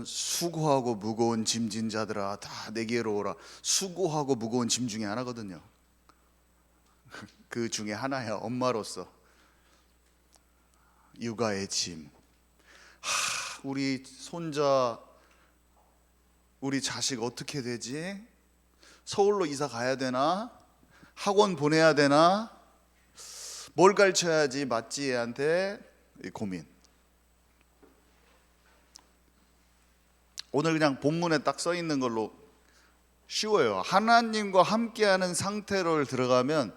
수고하고 무거운 짐진 자들아 다 내게로 오라. 수고하고 무거운 짐 중에 하나거든요. 그 중에 하나야. 엄마로서 육아의 짐. 우리 손자, 우리 자식 어떻게 되지? 서울로 이사 가야 되나? 학원 보내야 되나? 뭘 가르쳐야지 맞지 얘한테? 이 고민. 오늘 그냥 본문에 딱 써 있는 걸로 쉬워요. 하나님과 함께하는 상태로 들어가면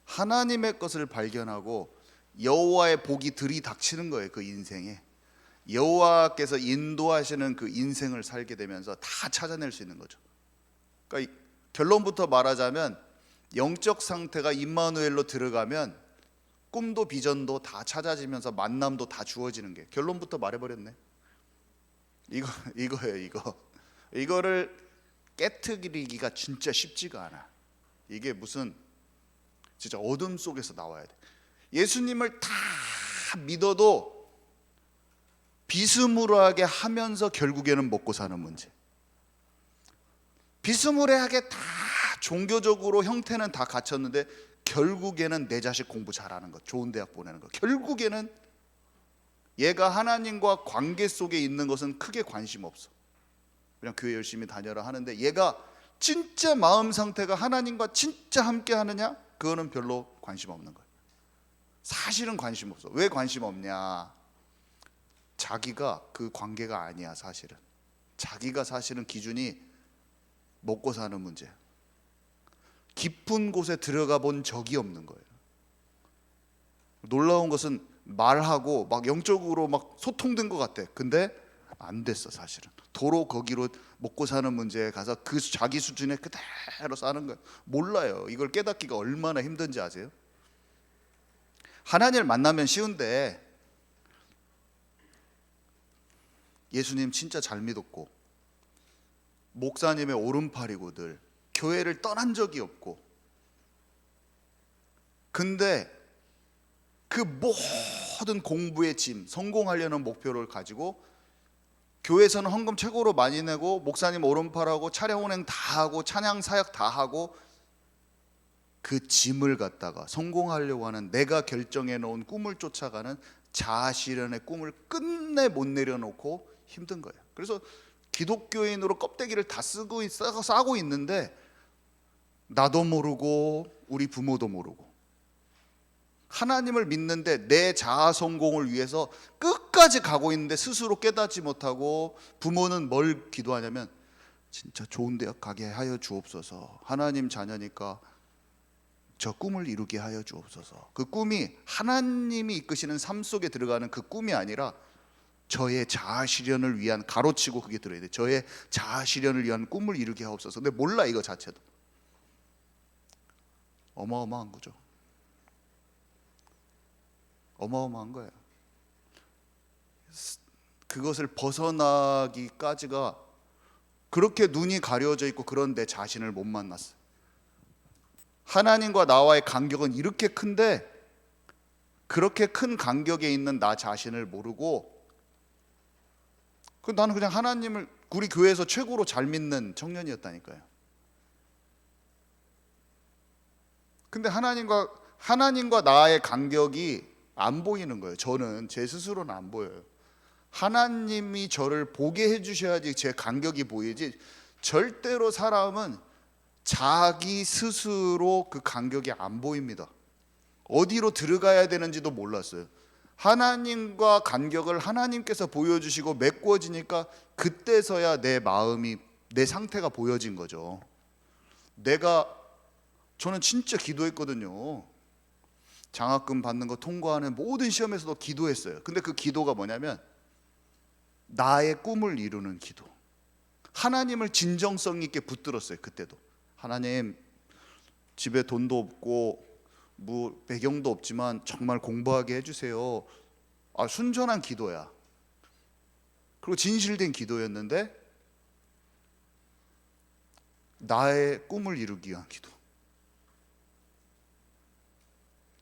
하나님의 것을 발견하고 여호와의 복이 들이닥치는 거예요. 그 인생에 여호와께서 인도하시는 그 인생을 살게 되면서 다 찾아낼 수 있는 거죠. 그러니까 결론부터 말하자면 영적 상태가 임마누엘로 들어가면 꿈도 비전도 다 찾아지면서 만남도 다 주어지는 게, 결론부터 말해버렸네. 이거예요. 이거를 깨트리기가 진짜 쉽지가 않아. 이게 무슨 진짜 어둠 속에서 나와야 돼. 예수님을 다 믿어도 비스무리하게 하면서 결국에는 먹고 사는 문제. 비스무리하게 다 종교적으로 형태는 다 갖췄는데 결국에는 내 자식 공부 잘하는 것, 좋은 대학 보내는 것, 결국에는 얘가 하나님과 관계 속에 있는 것은 크게 관심 없어. 그냥 교회 열심히 다녀라 하는데 얘가 진짜 마음 상태가 하나님과 진짜 함께 하느냐? 그거는 별로 관심 없는 거예요. 사실은 관심 없어. 왜 관심 없냐? 자기가 그 관계가 아니야. 사실은 자기가 사실은 기준이 먹고 사는 문제야. 깊은 곳에 들어가 본 적이 없는 거예요. 놀라운 것은 말하고 막 영적으로 막 소통된 것 같아. 근데 안 됐어. 사실은 도로 거기로 먹고 사는 문제에 가서 그 자기 수준에 그대로 사는 거예요. 몰라요. 이걸 깨닫기가 얼마나 힘든지 아세요? 하나님을 만나면 쉬운데 예수님 진짜 잘 믿었고 목사님의 오른팔이고 늘 교회를 떠난 적이 없고, 근데 그 모든 공부의 짐, 성공하려는 목표를 가지고 교회에서는 헌금 최고로 많이 내고 목사님 오른팔하고 차량 운행 다 하고 찬양 사역 다 하고 그 짐을 갖다가 성공하려고 하는, 내가 결정해 놓은 꿈을 쫓아가는 자아실현의 꿈을 끝내 못 내려놓고 힘든 거예요. 그래서 기독교인으로 껍데기를 다 싸고 있는데 나도 모르고 우리 부모도 모르고 하나님을 믿는데 내 자아 성공을 위해서 끝까지 가고 있는데 스스로 깨닫지 못하고, 부모는 뭘 기도하냐면 진짜 좋은 대학 가게 하여 주옵소서, 하나님 자녀니까 저 꿈을 이루게 하여 주옵소서. 그 꿈이 하나님이 이끄시는 삶 속에 들어가는 그 꿈이 아니라 저의 자아 실현을 위한, 가로치고 그게 들어야 돼. 저의 자아 실현을 위한 꿈을 이루게 하옵소서. 근데 몰라. 이거 자체도 어마어마한 거죠. 어마어마한 거예요. 그것을 벗어나기까지가 그렇게 눈이 가려져 있고 그런 내 자신을 못 만났어요. 하나님과 나와의 간격은 이렇게 큰데 그렇게 큰 간격에 있는 나 자신을 모르고, 나는 그냥 하나님을 우리 교회에서 최고로 잘 믿는 청년이었다니까요. 근데 하나님과 나의 간격이 안 보이는 거예요. 저는 제 스스로는 안 보여요. 하나님이 저를 보게 해주셔야지 제 간격이 보이지, 절대로 사람은 자기 스스로 그 간격이 안 보입니다. 어디로 들어가야 되는지도 몰랐어요. 하나님과 간격을 하나님께서 보여주시고 메꿔지니까 그때서야 내 마음이, 내 상태가 보여진 거죠. 저는 진짜 기도했거든요. 장학금 받는 거 통과하는 모든 시험에서도 기도했어요. 근데 그 기도가 뭐냐면 나의 꿈을 이루는 기도. 하나님을 진정성 있게 붙들었어요. 그때도 하나님, 집에 돈도 없고 뭐 배경도 없지만 정말 공부하게 해주세요. 순전한 기도야. 그리고 진실된 기도였는데 나의 꿈을 이루기 위한 기도.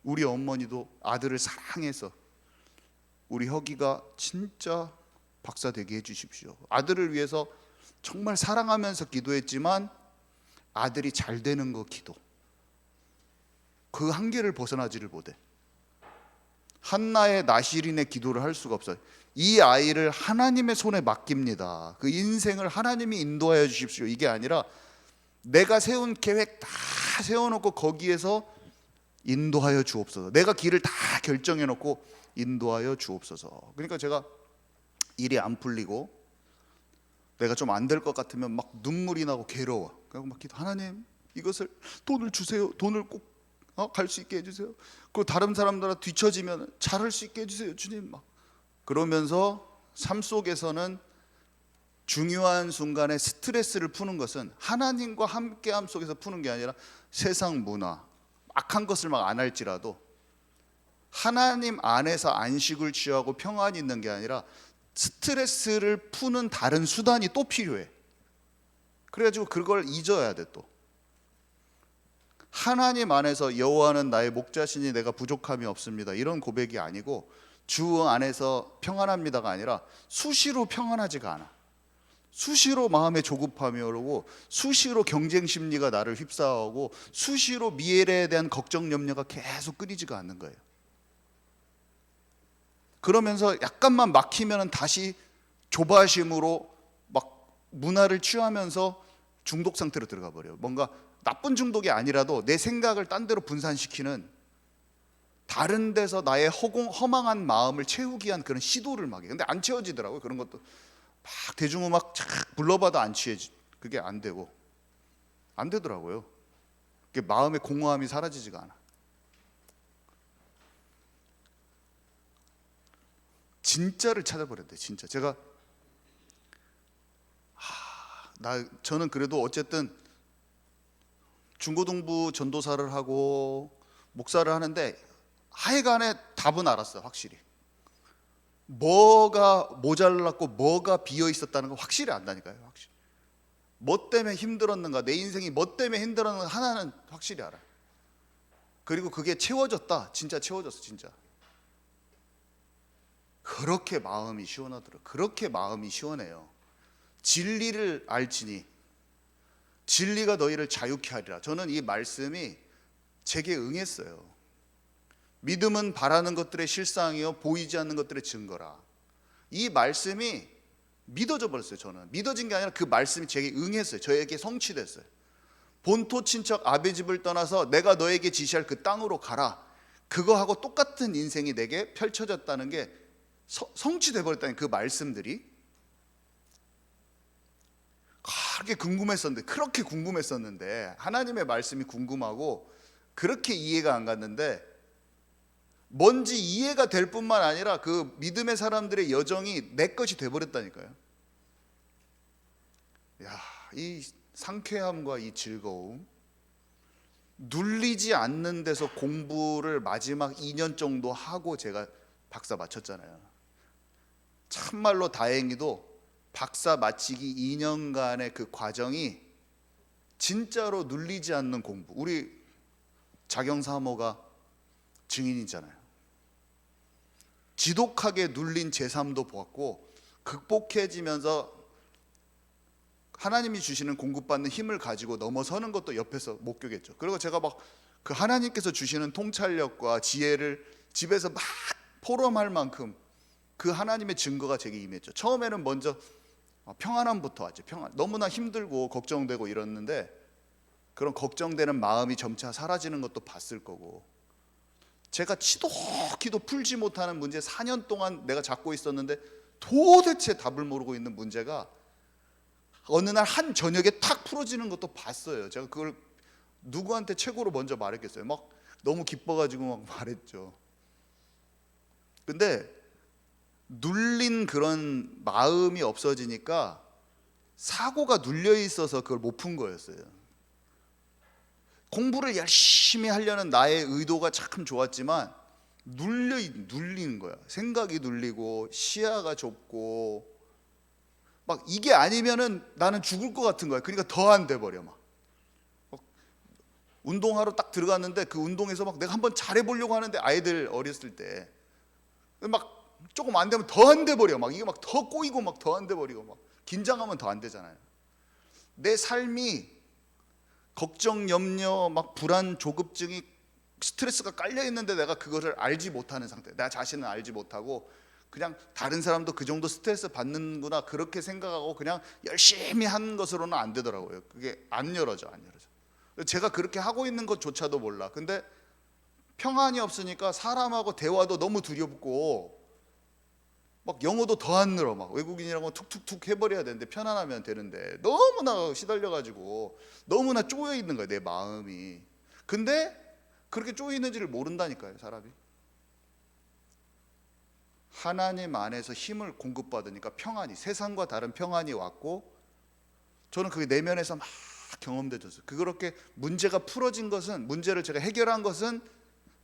우리 어머니도 아들을 사랑해서, 우리 혁이가 진짜 박사 되게 해주십시오. 아들을 위해서 정말 사랑하면서 기도했지만 아들이 잘 되는 거 기도, 그 한계를 벗어나지를 못해. 한나의 나시린의 기도를 할 수가 없어요. 이 아이를 하나님의 손에 맡깁니다. 그 인생을 하나님이 인도하여 주십시오. 이게 아니라 내가 세운 계획 다 세워놓고 거기에서 인도하여 주옵소서. 내가 길을 다 결정해놓고 인도하여 주옵소서. 그러니까 제가 일이 안 풀리고 내가 좀 안 될 것 같으면 막 눈물이 나고 괴로워. 그래서 막 기도, 하나님 이것을 돈을 주세요. 돈을 꼭 갈 수 있게 해주세요. 그리고 다른 사람들한테 뒤처지면 잘할 수 있게 해주세요, 주님. 막 그러면서 삶 속에서는 중요한 순간에 스트레스를 푸는 것은 하나님과 함께함 속에서 푸는 게 아니라 세상 문화, 악한 것을 막 안 할지라도 하나님 안에서 안식을 취하고 평안이 있는 게 아니라 스트레스를 푸는 다른 수단이 또 필요해. 그래가지고 그걸 잊어야 돼. 또 하나님 안에서 여호와는 나의 목자시니 내가 부족함이 없습니다, 이런 고백이 아니고 주 안에서 평안합니다가 아니라 수시로 평안하지가 않아. 수시로 마음에 조급함이 오르고 수시로 경쟁 심리가 나를 휩싸오고 수시로 미래에 대한 걱정 염려가 계속 끊이지가 않는 거예요. 그러면서 약간만 막히면 다시 조바심으로 막 문화를 취하면서 중독 상태로 들어가 버려요. 뭔가 나쁜 중독이 아니라도 내 생각을 딴 데로 분산시키는, 다른 데서 나의 허망한 마음을 채우기 위한 그런 시도를 막 해요. 근데 안 채워지더라고요. 그런 것도 막 대중음악 착 불러봐도 안 취해지. 그게 안 되고 안 되더라고요. 그게 마음의 공허함이 사라지지가 않아. 진짜를 찾아버려야 돼. 진짜. 제가 저는 그래도 어쨌든 중고등부 전도사를 하고 목사를 하는데 하여간에 답은 알았어요. 확실히 뭐가 모자랐고 뭐가 비어 있었다는 거 확실히 안다니까요. 확실히 뭐 때문에 힘들었는가, 내 인생이 뭐 때문에 힘들었는가 하나는 확실히 알아요. 그리고 그게 채워졌다. 진짜 채워졌어. 진짜 그렇게 마음이 시원하더라고요. 그렇게 마음이 시원해요. 진리를 알지니 진리가 너희를 자유케 하리라. 저는 이 말씀이 제게 응했어요. 믿음은 바라는 것들의 실상이요 보이지 않는 것들의 증거라. 이 말씀이 믿어져 버렸어요. 저는 믿어진 게 아니라 그 말씀이 제게 응했어요. 저에게 성취됐어요. 본토 친척 아베 집을 떠나서 내가 너에게 지시할 그 땅으로 가라. 그거하고 똑같은 인생이 내게 펼쳐졌다는 게 성취돼 버렸다는 그 말씀들이. 그렇게 궁금했었는데 하나님의 말씀이 궁금하고 그렇게 이해가 안 갔는데 뭔지 이해가 될 뿐만 아니라 그 믿음의 사람들의 여정이 내 것이 돼버렸다니까요. 이 상쾌함과 이 즐거움, 눌리지 않는 데서 공부를 마지막 2년 정도 하고 제가 박사 마쳤잖아요. 참말로 다행히도 박사 마치기 2년간의 그 과정이 진짜로 눌리지 않는 공부. 우리 자경사모가 증인이잖아요. 지독하게 눌린 제3도 보았고 극복해지면서 하나님이 주시는 공급받는 힘을 가지고 넘어서는 것도 옆에서 목격했죠. 그리고 제가 막 그 하나님께서 주시는 통찰력과 지혜를 집에서 막 포럼할 만큼 그 하나님의 증거가 제게 임했죠. 처음에는 먼저 평안함부터 왔죠. 평안. 너무나 힘들고 걱정되고 이랬는데 그런 걱정되는 마음이 점차 사라지는 것도 봤을 거고, 제가 지독히도 풀지 못하는 문제 4년 동안 내가 잡고 있었는데 도대체 답을 모르고 있는 문제가 어느 날 한 저녁에 탁 풀어지는 것도 봤어요. 제가 그걸 누구한테 최고로 먼저 말했겠어요. 막 너무 기뻐가지고 막 말했죠. 근데 눌린 그런 마음이 없어지니까 사고가 눌려 있어서 그걸 못 푼 거였어요. 공부를 열심히 하려는 나의 의도가 참 좋았지만 눌리는 거야. 생각이 눌리고 시야가 좁고 막 이게 아니면은 나는 죽을 것 같은 거야. 그러니까 더 안 돼 버려. 막 운동하러 딱 들어갔는데 그 운동에서 막 내가 한번 잘해보려고 하는데, 아이들 어렸을 때 막 조금 안 되면 더 안 돼 버려. 막 이게 막 더 꼬이고 막 더 안 돼 버리고 막 긴장하면 더 안 되잖아요. 내 삶이 걱정, 염려, 막 불안, 조급증이 스트레스가 깔려 있는데 내가 그거를 알지 못하는 상태. 나 자신은 알지 못하고 그냥 다른 사람도 그 정도 스트레스 받는구나 그렇게 생각하고 그냥 열심히 한 것으로는 안 되더라고요. 그게 안 열어져. 제가 그렇게 하고 있는 것조차도 몰라. 근데 평안이 없으니까 사람하고 대화도 너무 두렵고 막 영어도 더 안 늘어. 막 외국인이라고 툭툭툭 해버려야 되는데 편안하면 되는데 너무나 시달려가지고 너무나 쪼여 있는 거예요, 내 마음이. 근데 그렇게 쪼여 있는지를 모른다니까요, 사람이. 하나님 안에서 힘을 공급받으니까 평안이, 세상과 다른 평안이 왔고, 저는 그게 내면에서 막 경험되었어요. 그렇게 문제가 풀어진 것은, 문제를 제가 해결한 것은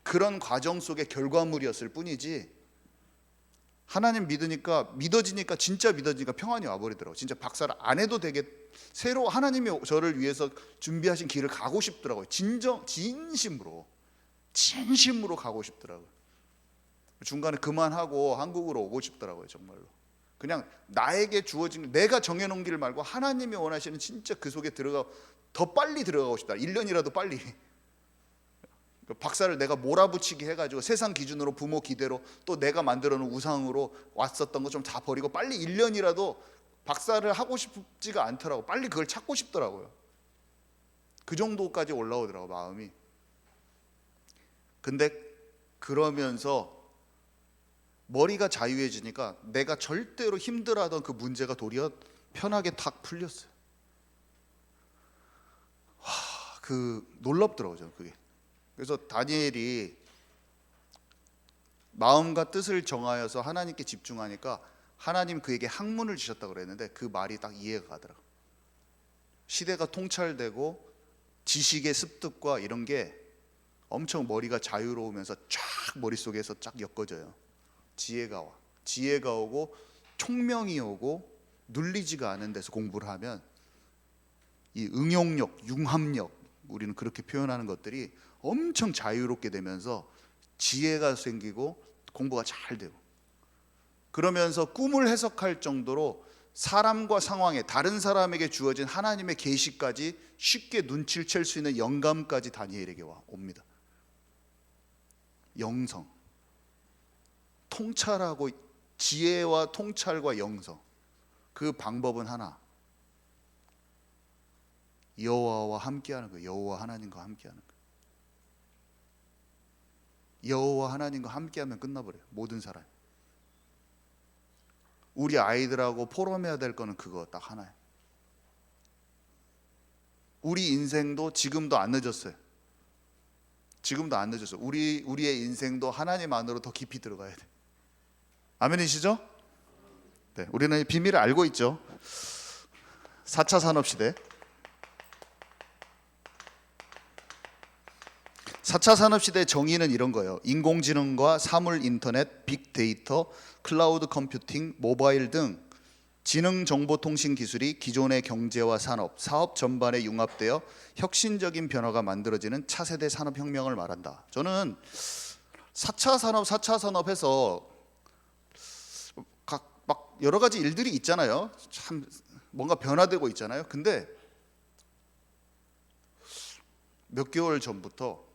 그런 과정 속의 결과물이었을 뿐이지, 하나님 믿으니까, 믿어지니까, 진짜 믿어지니까 평안이 와버리더라고요. 진짜 박사를 안 해도 되게, 새로 하나님이 저를 위해서 준비하신 길을 가고 싶더라고요. 진심으로 가고 싶더라고요. 중간에 그만하고 한국으로 오고 싶더라고요. 정말로 그냥 나에게 주어진, 내가 정해놓은 길 말고 하나님이 원하시는 진짜 그 속에 더 빨리 들어가고 싶다. 1년이라도 빨리. 박사를 내가 몰아붙이기 해가지고 세상 기준으로 부모 기대로 또 내가 만들어 놓은 우상으로 왔었던 거 좀 다 버리고 빨리 1년이라도 박사를 하고 싶지가 않더라고. 빨리 그걸 찾고 싶더라고요. 그 정도까지 올라오더라고, 마음이. 근데 그러면서 머리가 자유해지니까 내가 절대로 힘들어하던 그 문제가 도리어 편하게 탁 풀렸어요. 놀랍더라고요, 그게. 그래서 다니엘이 마음과 뜻을 정하여서 하나님께 집중하니까 하나님 그에게 학문을 주셨다고 그랬는데 그 말이 딱 이해가 가더라고요. 시대가 통찰되고 지식의 습득과 이런 게 엄청 머리가 자유로우면서 쫙 머릿속에서 쫙 엮어져요. 지혜가 오고 총명이 오고 눌리지가 않은 데서 공부를 하면 이 응용력, 융합력, 우리는 그렇게 표현하는 것들이 엄청 자유롭게 되면서 지혜가 생기고 공부가 잘 되고, 그러면서 꿈을 해석할 정도로 사람과 상황에, 다른 사람에게 주어진 하나님의 계시까지 쉽게 눈치를 챌 수 있는 영감까지 다니엘에게 옵니다. 영성, 통찰하고, 지혜와 통찰과 영성, 그 방법은 하나, 여호와와 함께하는 거예요. 여호와 하나님과 함께하는 거예요. 여호와 하나님과 함께하면 끝나버려요, 모든 사람. 우리 아이들하고 포럼해야 될 거는 그거 딱 하나예요. 우리 인생도 지금도 안 늦었어요. 우리의 인생도 하나님 안으로 더 깊이 들어가야 돼. 아멘이시죠? 네, 우리는 이 비밀을 알고 있죠. 4차 산업시대. 4차 산업시대의 정의는 이런 거예요. 인공지능과 사물 인터넷, 빅데이터, 클라우드 컴퓨팅, 모바일 등 지능정보통신 기술이 기존의 경제와 산업, 사업 전반에 융합되어 혁신적인 변화가 만들어지는 차세대 산업혁명을 말한다. 저는 4차 산업에서 막 여러 가지 일들이 있잖아요. 참 뭔가 변화되고 있잖아요. 근데 몇 개월 전부터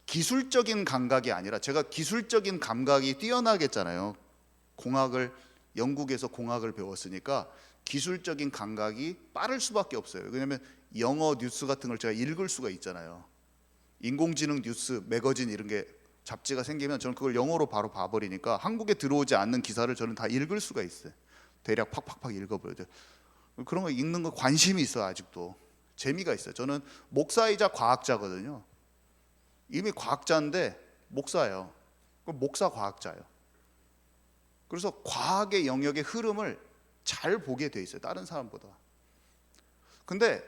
기술적인 감각이 아니라, 제가 기술적인 감각이 뛰어나겠잖아요. 영국에서 공학을 배웠으니까 기술적인 감각이 빠를 수밖에 없어요. 왜냐하면 영어 뉴스 같은 걸 제가 읽을 수가 있잖아요. 인공지능 뉴스, 매거진 이런 게 잡지가 생기면 저는 그걸 영어로 바로 봐버리니까 한국에 들어오지 않는 기사를 저는 다 읽을 수가 있어요. 대략 팍팍팍 읽어버려요. 그런 거 읽는 거 관심이 있어요. 아직도 재미가 있어요. 저는 목사이자 과학자거든요. 이미 과학자인데 목사예요. 목사 과학자예요. 그래서 과학의 영역의 흐름을 잘 보게 돼 있어요, 다른 사람보다. 근데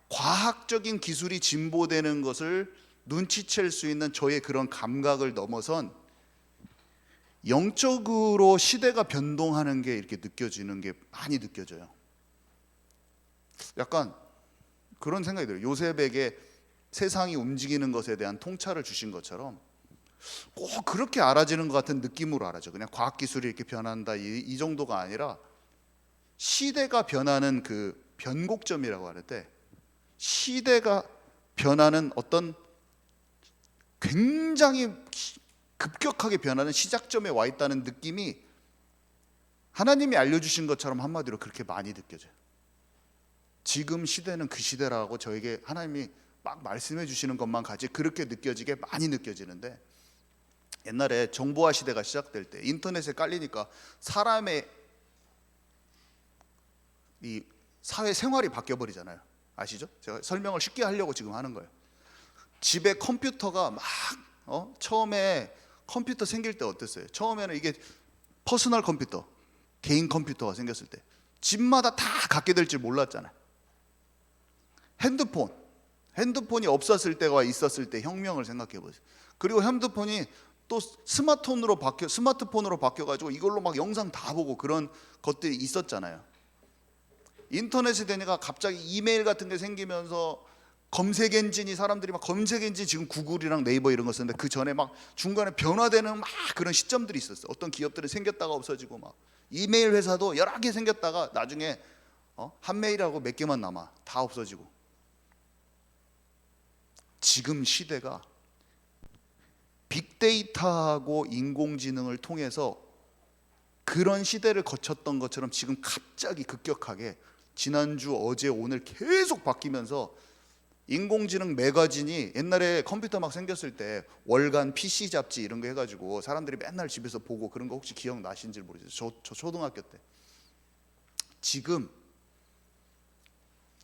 과학적인 기술이 진보되는 것을 눈치챌 수 있는 저의 그런 감각을 넘어선 영적으로 시대가 변동하는 게 이렇게 느껴지는 게 많이 느껴져요. 약간 그런 생각이 들어요. 요셉에게 세상이 움직이는 것에 대한 통찰을 주신 것처럼 꼭 그렇게 알아지는 것 같은 느낌으로 알아죠. 그냥 과학기술이 이렇게 변한다 이 정도가 아니라 시대가 변하는 그 변곡점이라고 하는데, 시대가 변하는 어떤 굉장히 급격하게 변하는 시작점에 와 있다는 느낌이 하나님이 알려주신 것처럼 한마디로 그렇게 많이 느껴져요. 지금 시대는 그 시대라고 저에게 하나님이 막 말씀해 주시는 것만 같이 그렇게 느껴지게 많이 느껴지는데, 옛날에 정보화 시대가 시작될 때 인터넷에 깔리니까 사람의 이 사회 생활이 바뀌어 버리잖아요. 아시죠? 제가 설명을 쉽게 하려고 지금 하는 거예요. 집에 컴퓨터가 막 처음에 컴퓨터 생길 때 어땠어요? 처음에는 이게 퍼스널 컴퓨터, 개인 컴퓨터가 생겼을 때 집마다 다 갖게 될 줄 몰랐잖아요. 핸드폰이 없었을 때와 있었을 때 혁명을 생각해 보세요. 그리고 핸드폰이 또 스마트폰으로 바뀌어 가지고 이걸로 막 영상 다 보고 그런 것들이 있었잖아요. 인터넷이 되니까 갑자기 이메일 같은 게 생기면서 검색 엔진이, 사람들이 막 검색 엔진, 지금 구글이랑 네이버 이런 거 쓰는데 그 전에 막 중간에 변화되는 막 그런 시점들이 있었어요. 어떤 기업들은 생겼다가 없어지고, 막 이메일 회사도 여러 개 생겼다가 나중에 한 메일하고 몇 개만 남아 다 없어지고. 지금 시대가 빅데이터하고 인공지능을 통해서 그런 시대를 거쳤던 것처럼 지금 갑자기 급격하게 지난주, 어제, 오늘 계속 바뀌면서, 인공지능 매거진이 옛날에 컴퓨터 막 생겼을 때 월간 PC 잡지 이런 거 해가지고 사람들이 맨날 집에서 보고 그런 거 혹시 기억나신지 모르겠어요. 저 초등학교 때. 지금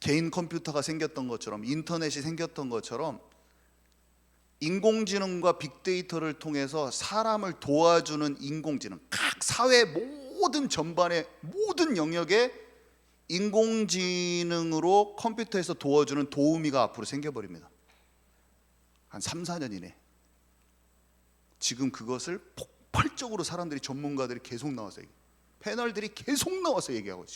개인 컴퓨터가 생겼던 것처럼, 인터넷이 생겼던 것처럼 인공지능과 빅데이터를 통해서 사람을 도와주는 인공지능, 각 사회 모든 전반의 모든 영역에 인공지능으로 컴퓨터에서 도와주는 도우미가 앞으로 생겨버립니다. 한 3, 4년 이내. 지금 그것을 폭발적으로 사람들이, 전문가들이 계속 나와서 패널들이 계속 나와서 얘기하고,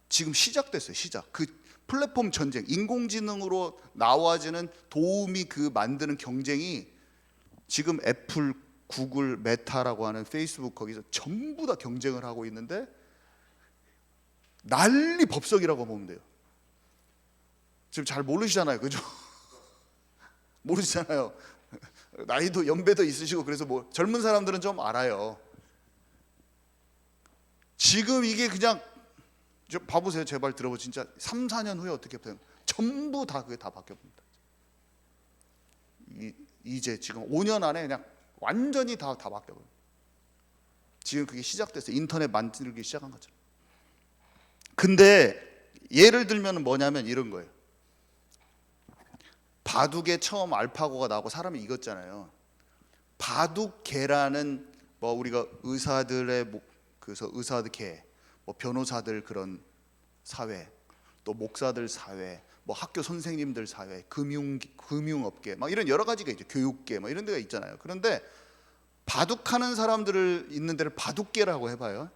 지금 시작됐어요. 시작. 그 플랫폼 전쟁, 인공지능으로 나와지는 도우미 그 만드는 경쟁이 지금 애플, 구글, 메타라고 하는 페이스북, 거기서 전부 다 경쟁을 하고 있는데 난리 법석이라고 보면 돼요. 지금 잘 모르시잖아요, 그죠? 모르시잖아요. 나이도 연배도 있으시고 그래서 뭐 젊은 사람들은 좀 알아요. 지금 이게 그냥 봐보세요. 제발 들어보세요. 진짜 3, 4년 후에 어떻게 돼요? 전부 다 그게 다 바뀌어버립니다. 이제 지금 5년 안에 그냥 완전히 다 바뀌어버려요. 지금 그게 시작됐어요. 인터넷 만들기 시작한 것처럼. 근데 예를 들면 뭐냐면 이런 거예요. 바둑에 처음 알파고가 나오고 사람이 이겼잖아요. 바둑계라는, 뭐 우리가 의사들의 그래서 의사들 계, 뭐 변호사들 그런 사회, 또 목사들 사회, 뭐 학교 선생님들 사회, 금융업계, 막 이런 여러 가지가 있죠. 교육계, 뭐 이런 데가 있잖아요. 그런데 바둑하는 사람들을 있는 데를 바둑계라고 해봐요.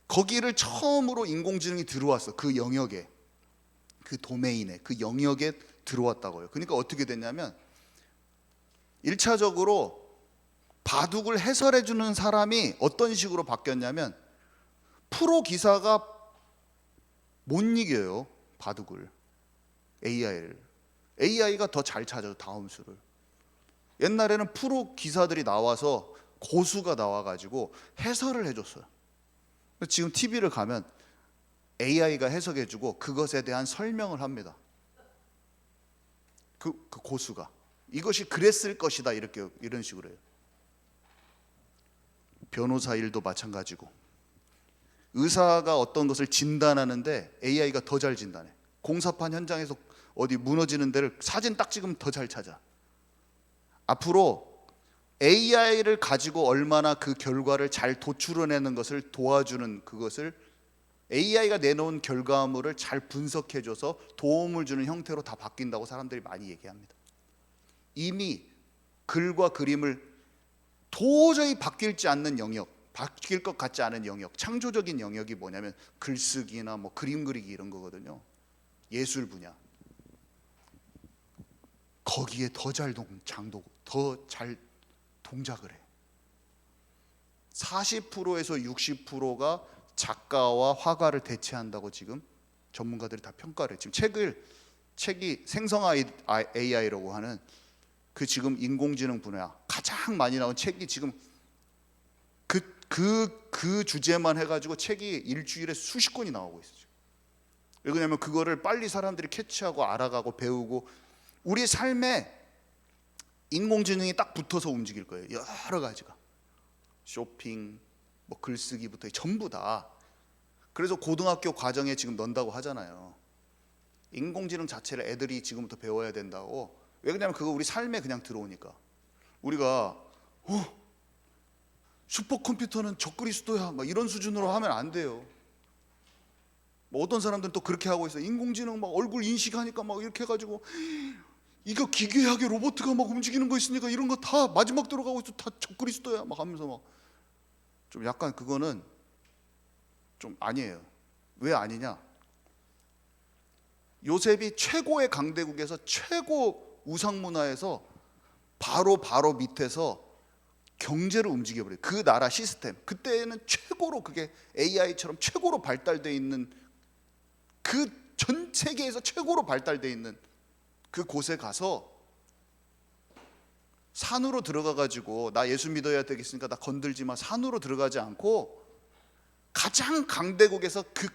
거기를 처음으로 인공지능이 들어왔어. 그 영역에, 그 도메인에, 그 영역에 들어왔다고요. 그러니까 어떻게 됐냐면 1차적으로 바둑을 해설해 주는 사람이 어떤 식으로 바뀌었냐면, 프로 기사가 못 이겨요. 바둑을. AI가 더 잘 찾아요. 다음 수를. 옛날에는 프로 기사들이 나와서, 고수가 나와가지고 해설을 해줬어요. 지금 TV를 가면 AI가 해석해주고 그것에 대한 설명을 합니다. 그 고수가 이것이 그랬을 것이다, 이런 식으로 해요. 변호사 일도 마찬가지고, 의사가 어떤 것을 진단하는데 AI가 더 잘 진단해. 공사판 현장에서 어디 무너지는 데를 사진 딱 찍으면 더 잘 찾아. 앞으로 AI를 가지고 얼마나 그 결과를 잘 도출해내는 것을 도와주는, 그것을 AI가 내놓은 결과물을 잘 분석해줘서 도움을 주는 형태로 다 바뀐다고 사람들이 많이 얘기합니다. 이미 글과 그림을 도저히 바뀔지 않는 영역, 바뀔 것 같지 않은 영역, 창조적인 영역이 뭐냐면 글쓰기나 뭐 그림 그리기 이런 거거든요. 예술 분야. 거기에 더 잘 동작을 해. 40%에서 60%가 작가와 화가를 대체한다고 지금 전문가들이 다 평가를 해. 지금 책이 생성 AI라고 하는 그 지금 인공지능 분야 가장 많이 나온 책이 지금 그 주제만 해가지고 책이 일주일에 수십 권이 나오고 있어요. 왜냐하면 그거를 빨리 사람들이 캐치하고 알아가고 배우고, 우리 삶에 인공지능이 딱 붙어서 움직일 거예요. 여러 가지가, 쇼핑, 뭐 글쓰기부터 전부 다. 그래서 고등학교 과정에 지금 넣는다고 하잖아요. 인공지능 자체를 애들이 지금부터 배워야 된다고. 왜 그러냐면 그거 우리 삶에 그냥 들어오니까. 우리가 슈퍼컴퓨터는 적그리스도야 막 이런 수준으로 하면 안 돼요. 뭐 어떤 사람들은 또 그렇게 하고 있어요. 인공지능 막 얼굴 인식하니까 막 이렇게 해가지고 이거 기괴하게 로봇가 막 움직이는 거 있으니까 이런 거 다 마지막 들어가고 있어, 다 적그리스도야 막 하면서 막 좀 약간 그거는 좀 아니에요. 왜 아니냐? 요셉이 최고의 강대국에서 최고 우상 문화에서 바로 밑에서 경제를 움직여버려요. 그 나라 시스템, 그때는 최고로 그게 AI처럼 최고로 발달되어 있는, 그 전 세계에서 최고로 발달되어 있는 그 곳에 가서 산으로 들어가가지고 나 예수 믿어야 되겠으니까 나 건들지 마, 산으로 들어가지 않고 가장 강대국에서 그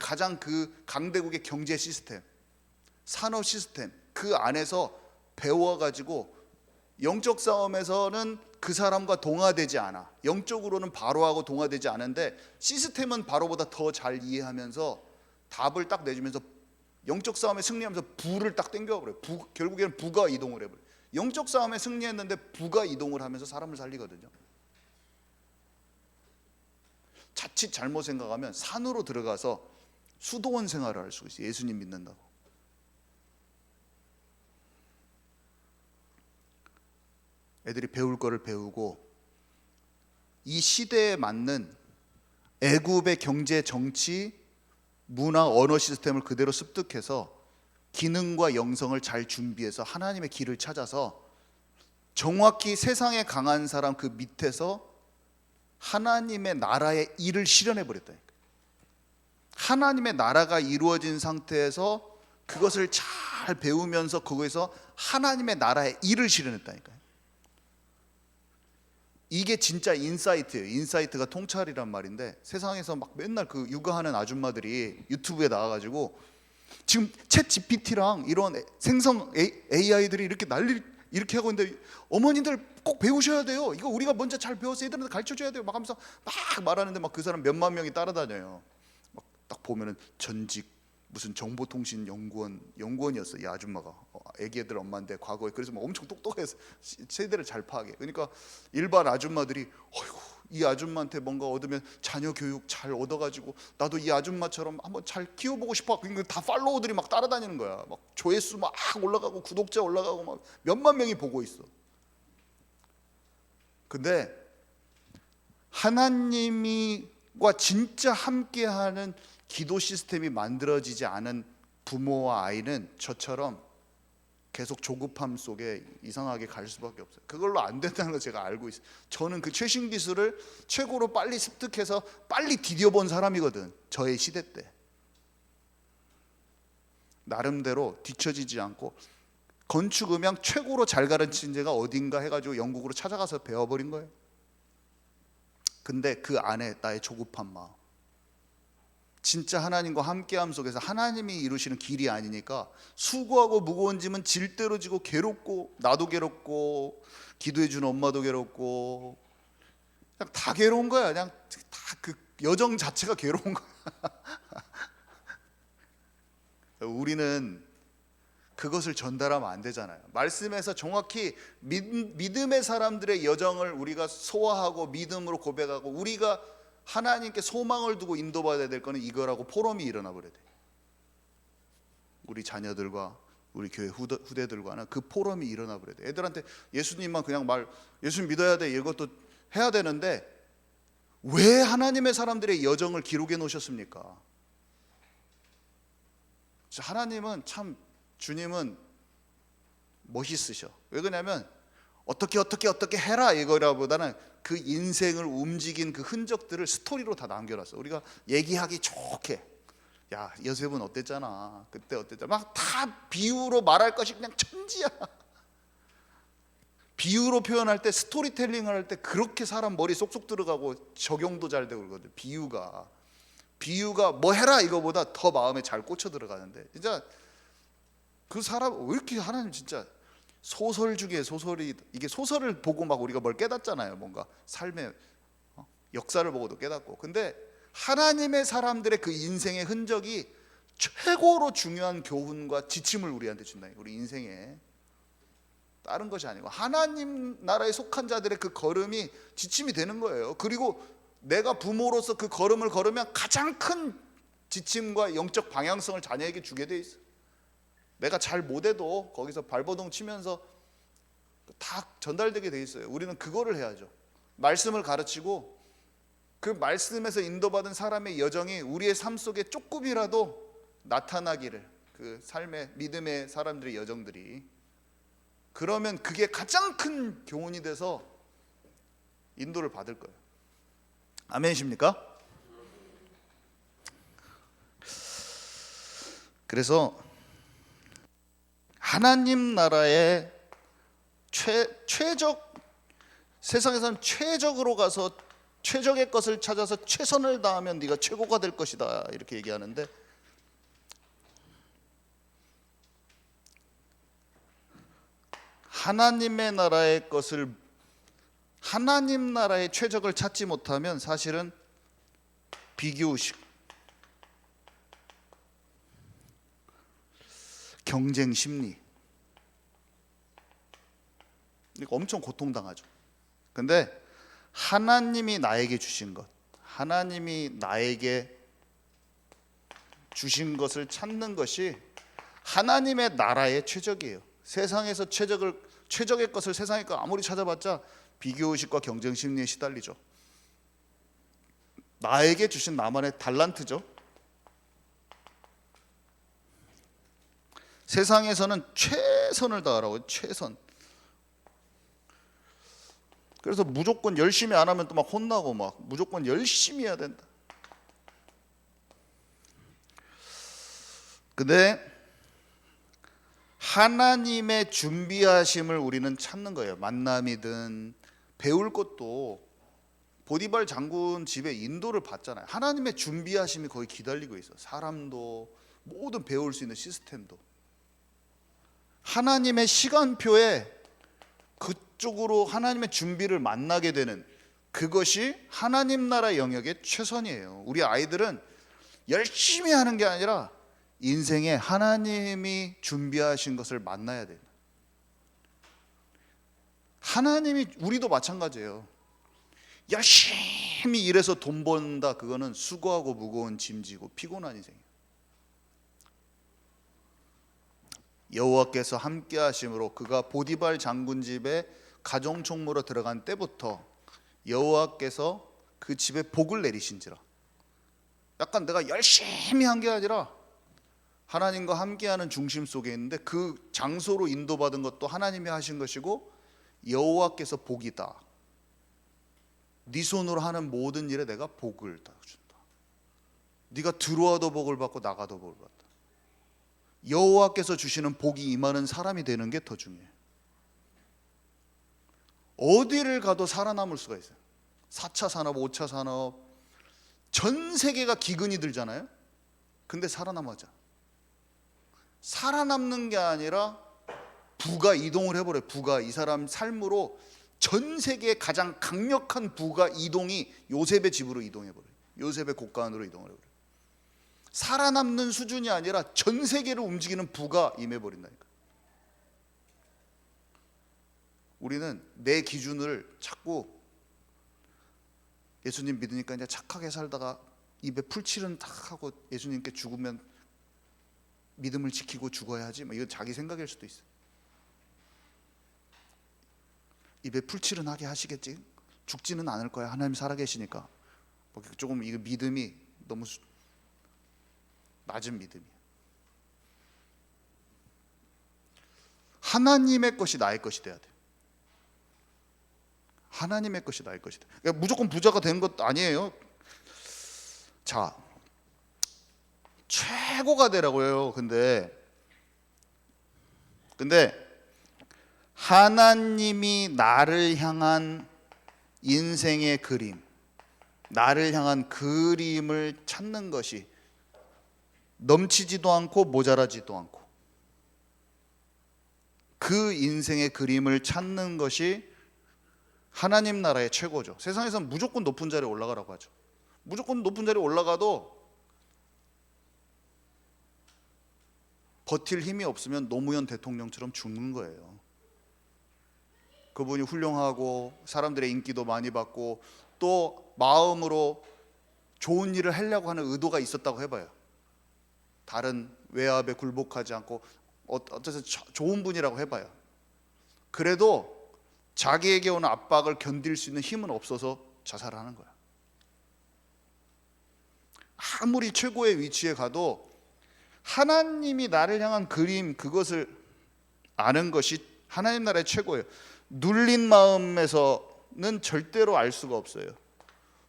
강대국의 경제 시스템, 산업 시스템 그 안에서 배워가지고 영적 싸움에서는 그 사람과 동화되지 않아. 영적으로는 바로하고 동화되지 않은데 시스템은 바로보다 더 잘 이해하면서 답을 딱 내주면서 영적 싸움에 승리하면서 부를 딱 땡겨버려요. 결국에는 부가 이동을 해버려요. 영적 싸움에 승리했는데 부가 이동을 하면서 사람을 살리거든요. 자칫 잘못 생각하면 산으로 들어가서 수도원 생활을 할 수 있어요. 예수님 믿는다고. 애들이 배울 거를 배우고 이 시대에 맞는 애굽의 경제, 정치, 문화, 언어 시스템을 그대로 습득해서 기능과 영성을 잘 준비해서 하나님의 길을 찾아서 정확히 세상에 강한 사람 그 밑에서 하나님의 나라의 일을 실현해 버렸다니까요. 하나님의 나라가 이루어진 상태에서 그것을 잘 배우면서 거기서 하나님의 나라의 일을 실현했다니까요. 이게 진짜 인사이트예요. 인사이트가 통찰이란 말인데, 세상에서 막 맨날 그 육아하는 아줌마들이 유튜브에 나와가지고 지금 챗 GPT랑 이런 생성 AI들이 이렇게 이렇게 하고 있는데 어머니들 꼭 배우셔야 돼요. 이거 우리가 먼저 잘 배워서 애들한테 가르쳐줘야 돼요. 막 하면서 막 말하는데 막 그 사람 몇만 명이 따라다녀요. 막 딱 보면은 전직 무슨 정보통신 연구원이었어 이 아줌마가. 애기 애들 엄마인데 과거에. 그래서 막 엄청 똑똑해서 세대를 잘 파악해. 그러니까 일반 아줌마들이 어이구 이 아줌마한테 뭔가 얻으면 자녀 교육 잘 얻어가지고 나도 이 아줌마처럼 한번 잘 키워보고 싶어. 그러니까 다 팔로워들이 막 따라다니는 거야. 막 조회수 막 올라가고 구독자 올라가고 막 몇만 명이 보고 있어. 근데 하나님과 진짜 함께하는 기도 시스템이 만들어지지 않은 부모와 아이는 저처럼 계속 조급함 속에 이상하게 갈 수밖에 없어요. 그걸로 안 된다는 걸 제가 알고 있어요. 저는 그 최신 기술을 최고로 빨리 습득해서 빨리 디뎌본 사람이거든. 저의 시대 때 나름대로 뒤처지지 않고 건축 음향 최고로 잘 가르친 데가 어딘가 해가지고 영국으로 찾아가서 배워버린 거예요. 근데 그 안에 나의 조급한 마음, 진짜 하나님과 함께함 속에서 하나님이 이루시는 길이 아니니까 수고하고 무거운 짐은 질 대로 지고 괴롭고, 나도 괴롭고 기도해 주는 엄마도 괴롭고 그냥 다 괴로운 거야. 그냥 다 그 여정 자체가 괴로운 거야. 우리는 그것을 전달하면 안 되잖아요. 말씀에서 정확히 믿음의 사람들의 여정을 우리가 소화하고 믿음으로 고백하고 우리가 하나님께 소망을 두고 인도받아야 될 거는 이거라고 포럼이 일어나 버려야 돼. 우리 자녀들과 우리 교회 후대들과는 그 포럼이 일어나 버려야 돼. 애들한테 예수님만 그냥 예수님 믿어야 돼 이것도 해야 되는데 왜 하나님의 사람들의 여정을 기록해 놓으셨습니까? 하나님은 참, 주님은 멋있으셔. 왜 그러냐면 어떻게 해라 이거라보다는 그 인생을 움직인 그 흔적들을 스토리로 다 남겨놨어. 우리가 얘기하기 좋게, 야 요셉은 어땠잖아, 그때 어땠잖아, 막 다 비유로 말할 것이 그냥 천지야. 비유로 표현할 때, 스토리텔링을 할 때 그렇게 사람 머리 쏙쏙 들어가고 적용도 잘 되고 그러거든. 비유가 뭐 해라 이거보다 더 마음에 잘 꽂혀 들어가는데, 진짜 그 사람 왜 이렇게 하나님 진짜 소설 중에 소설이, 이게 소설을 보고 막 우리가 뭘 깨닫잖아요. 뭔가 삶의 역사를 보고도 깨닫고. 근데 하나님의 사람들의 그 인생의 흔적이 최고로 중요한 교훈과 지침을 우리한테 준다. 우리 인생에 다른 것이 아니고 하나님 나라에 속한 자들의 그 걸음이 지침이 되는 거예요. 그리고 내가 부모로서 그 걸음을 걸으면 가장 큰 지침과 영적 방향성을 자녀에게 주게 돼 있어. 내가 잘 못해도 거기서 발버둥 치면서 다 전달되게 돼 있어요. 우리는 그거를 해야죠. 말씀을 가르치고 그 말씀에서 인도받은 사람의 여정이 우리의 삶 속에 조금이라도 나타나기를, 그 삶의 믿음의 사람들의 여정들이, 그러면 그게 가장 큰 교훈이 돼서 인도를 받을 거예요. 아멘이십니까? 그래서 하나님 나라의 최적, 세상에서는 최적으로 가서 최적의 것을 찾아서 최선을 다하면 네가 최고가 될 것이다 이렇게 얘기하는데, 하나님의 나라의 것을, 하나님 나라의 최적을 찾지 못하면 사실은 비교의식, 경쟁 심리, 이거 엄청 고통당하죠. 근데 하나님이 나에게 주신 것, 하나님이 나에게 주신 것을 찾는 것이 하나님의 나라의 최적이에요. 세상에서 최적의 것을 세상의 것 아무리 찾아봤자 비교의식과 경쟁 심리에 시달리죠. 나에게 주신 나만의 달란트죠. 세상에서는 최선을 다하라고, 최선. 그래서 무조건 열심히 안 하면 또 막 혼나고, 막 무조건 열심히 해야 된다. 근데 하나님의 준비하심을 우리는 찾는 거예요. 만남이든 배울 것도 보디발 장군 집에 인도를 받잖아요. 하나님의 준비하심이 거의 기다리고 있어. 사람도 모든 배울 수 있는 시스템도. 하나님의 시간표에 그쪽으로 하나님의 준비를 만나게 되는 그것이 하나님 나라 영역의 최선이에요. 우리 아이들은 열심히 하는 게 아니라 인생에 하나님이 준비하신 것을 만나야 돼요. 하나님이, 우리도 마찬가지예요. 열심히 일해서 돈 번다, 그거는 수고하고 무거운 짐지고 피곤한 인생이에요. 여호와께서 함께 하심으로 그가 보디발 장군 집에 가정 총무로 들어간 때부터 여호와께서 그 집에 복을 내리신지라. 약간 내가 열심히 한 게 아니라 하나님과 함께하는 중심 속에 있는데, 그 장소로 인도받은 것도 하나님이 하신 것이고 여호와께서 복이다. 네 손으로 하는 모든 일에 내가 복을 다 준다. 네가 들어와도 복을 받고 나가도 복을 받다. 여호와께서 주시는 복이 임하는 사람이 되는 게 더 중요해요. 어디를 가도 살아남을 수가 있어요. 4차 산업, 5차 산업, 전 세계가 기근이 들잖아요. 근데 살아남았잖아. 살아남는 게 아니라 부가 이동을 해버려요. 부가, 이 사람 삶으로 전 세계의 가장 강력한 부가 이동이 요셉의 집으로 이동해버려요. 요셉의 곳간으로 이동을 해버려요. 살아남는 수준이 아니라 전 세계를 움직이는 부가 임해버린다니까. 우리는 내 기준을 자꾸, 예수님 믿으니까 이제 착하게 살다가 입에 풀칠은 딱 하고 예수님께 죽으면 믿음을 지키고 죽어야지, 이거 자기 생각일 수도 있어. 입에 풀칠은 하게 하시겠지, 죽지는 않을 거야, 하나님 살아계시니까. 조금 이거 믿음이 너무 낮은 믿음이야. 하나님의 것이 나의 것이 돼야 돼. 하나님의 것이 나의 것이 돼. 그러니까 무조건 부자가 되는 것도 아니에요. 자, 최고가 되라고요. 근데 하나님이 나를 향한 인생의 그림, 나를 향한 그림을 찾는 것이 넘치지도 않고 모자라지도 않고, 그 인생의 그림을 찾는 것이 하나님 나라의 최고죠. 세상에서는 무조건 높은 자리에 올라가라고 하죠. 무조건 높은 자리에 올라가도 버틸 힘이 없으면 노무현 대통령처럼 죽는 거예요. 그분이 훌륭하고 사람들의 인기도 많이 받고 또 마음으로 좋은 일을 하려고 하는 의도가 있었다고 해봐요. 다른 외압에 굴복하지 않고 어째서 좋은 분이라고 해봐요. 그래도 자기에게 오는 압박을 견딜 수 있는 힘은 없어서 자살하는 거야. 아무리 최고의 위치에 가도 하나님이 나를 향한 그림, 그것을 아는 것이 하나님 나라의 최고예요. 눌린 마음에서는 절대로 알 수가 없어요.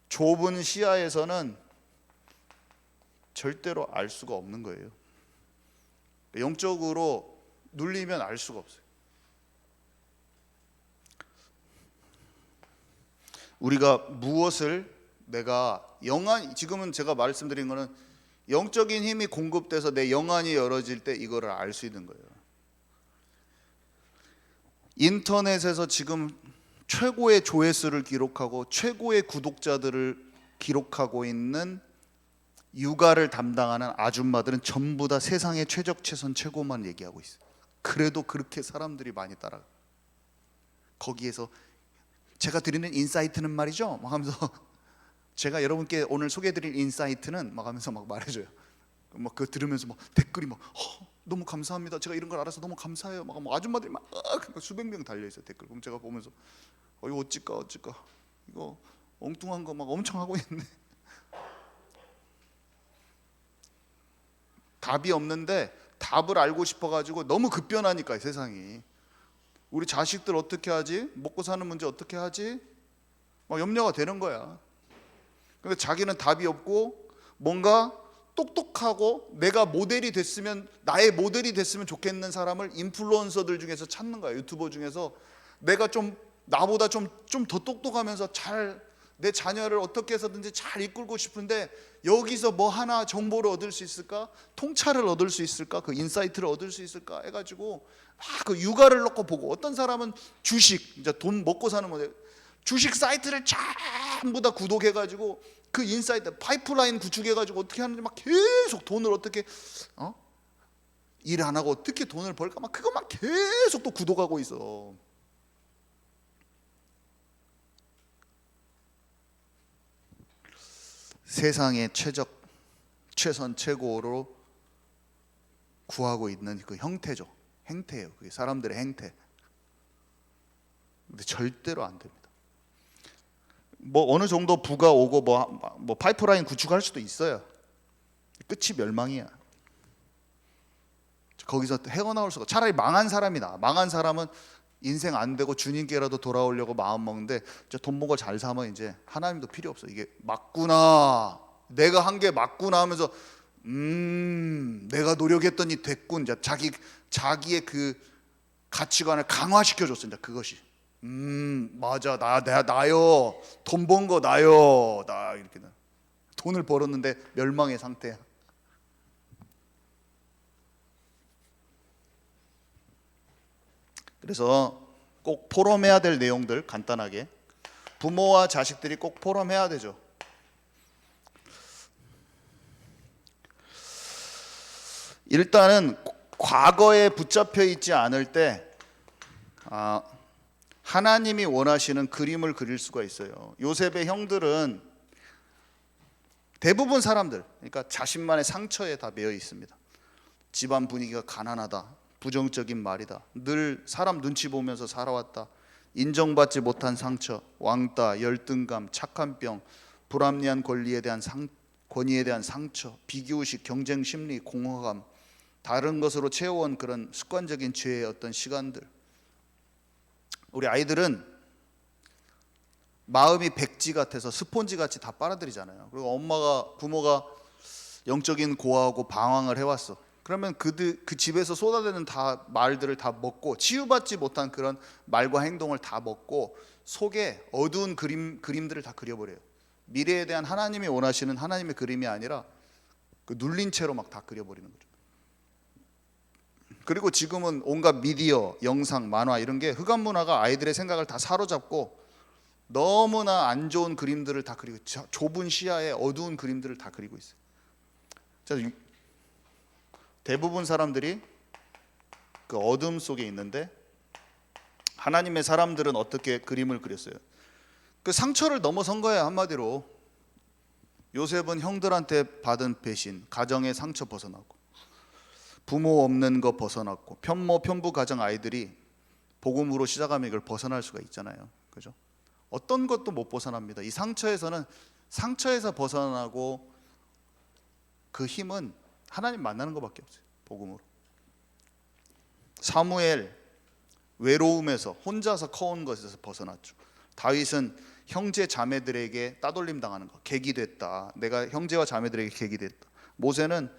좁은 시야에서는 절대로 알 수가 없는 거예요. 영적으로 눌리면 알 수가 없어요. 우리가 무엇을 내가 영안, 지금은 제가 말씀드린 거는 영적인 힘이 공급돼서 내 영안이 열어질 때 이거를 알 수 있는 거예요. 인터넷에서 지금 최고의 조회수를 기록하고 최고의 구독자들을 기록하고 있는 육아를 담당하는 아줌마들은 전부 다 세상의 최적최선 최고만 얘기하고 있어요. 그래도 그렇게 사람들이 많이 따라가. 거기에서 제가 드리는 인사이트는 말이죠 막 하면서 제가 여러분께 오늘 소개해드릴 인사이트는 막 하면서 막 말해줘요. 막 그거 들으면서 막 댓글이 막 너무 감사합니다. 제가 이런 걸 알아서 너무 감사해요. 막 아줌마들이 막 수백 명 달려 있어요 댓글. 그럼 제가 보면서 이거 어찌까 이거 엉뚱한 거 막 엄청 하고 있네. 답이 없는데 답을 알고 싶어가지고 너무 급변하니까 세상이. 우리 자식들 어떻게 하지? 먹고 사는 문제 어떻게 하지? 막 염려가 되는 거야. 근데 자기는 답이 없고 뭔가 똑똑하고 내가 모델이 됐으면, 나의 모델이 됐으면 좋겠는 사람을 인플루언서들 중에서 찾는 거야. 유튜버 중에서 내가 좀 나보다 좀 더 똑똑하면서 잘 내 자녀를 어떻게 해서든지 잘 이끌고 싶은데 여기서 뭐 하나 정보를 얻을 수 있을까? 통찰을 얻을 수 있을까? 그 인사이트를 얻을 수 있을까? 해가지고 막 그 육아를 놓고 보고, 어떤 사람은 주식, 이제 돈 먹고 사는 모델, 주식 사이트를 전부 다 구독해가지고 그 인사이트 파이프라인 구축해가지고 어떻게 하는지 막 계속 돈을 어떻게 일 안 하고 어떻게 돈을 벌까 막 그것만 계속 또 구독하고 있어. 세상의 최선 최고로 구하고 있는 그 형태죠. 행태예요. 그게 사람들의 행태. 근데 절대로 안 됩니다. 뭐 어느 정도 부가 오고 뭐 파이프라인 구축할 수도 있어요. 끝이 멸망이야. 거기서 헤어나올 수가. 차라리 망한 사람이다. 망한 사람은 인생 안 되고 주님께라도 돌아오려고 마음 먹는데 돈 먹어 잘 사면 이제 하나님도 필요 없어. 이게 맞구나, 내가 한 게 맞구나 하면서 내가 노력했더니 됐군. 이제 자기의 그 가치관을 강화시켜줬어. 이제 그것이 맞아, 나요, 돈 번 거 나요, 나 이렇게 돈을 벌었는데 멸망의 상태야. 그래서 꼭 포럼해야 될 내용들 간단하게, 부모와 자식들이 꼭 포럼해야 되죠. 일단은 과거에 붙잡혀 있지 않을 때 하나님이 원하시는 그림을 그릴 수가 있어요. 요셉의 형들은 대부분 사람들, 그러니까 자신만의 상처에 다 매여 있습니다. 집안 분위기가 가난하다, 부정적인 말이다, 늘 사람 눈치 보면서 살아왔다, 인정받지 못한 상처, 왕따, 열등감, 착한 병, 불합리한 권위에 대한 상처, 비교의식, 경쟁 심리, 공허감, 다른 것으로 채워온 그런 습관적인 죄의 어떤 시간들. 우리 아이들은 마음이 백지 같아서 스폰지 같이 다 빨아들이잖아요. 그리고 부모가 영적인 고아하고 방황을 해왔어. 그러면 그 집에서 쏟아내는 다 말들을 다 먹고, 치유받지 못한 그런 말과 행동을 다 먹고 속에 어두운 그림들을 다 그려버려요. 미래에 대한 하나님이 원하시는 하나님의 그림이 아니라 그 눌린 채로 막 다 그려버리는 거죠. 그리고 지금은 온갖 미디어, 영상, 만화 이런 게 흑암 문화가 아이들의 생각을 다 사로잡고 너무나 안 좋은 그림들을 다 그리고, 좁은 시야에 어두운 그림들을 다 그리고 있어요. 자, 대부분 사람들이 그 어둠 속에 있는데 하나님의 사람들은 어떻게 그림을 그렸어요? 그 상처를 넘어선 거예요. 한마디로 요셉은 형들한테 받은 배신, 가정의 상처 벗어나고, 부모 없는 거 벗어났고, 편모 편부 가정 아이들이 복음으로 시작하면 이걸 벗어날 수가 있잖아요. 그죠? 어떤 것도 못 벗어납니다. 이 상처에서 벗어나고, 그 힘은 하나님 만나는 것밖에 없어요. 복음으로. 사무엘 외로움에서 혼자서 커온 것에서 벗어났죠. 다윗은 형제 자매들에게 따돌림 당하는 거, 객이 됐다. 내가 형제와 자매들에게 객이 됐다. 모세는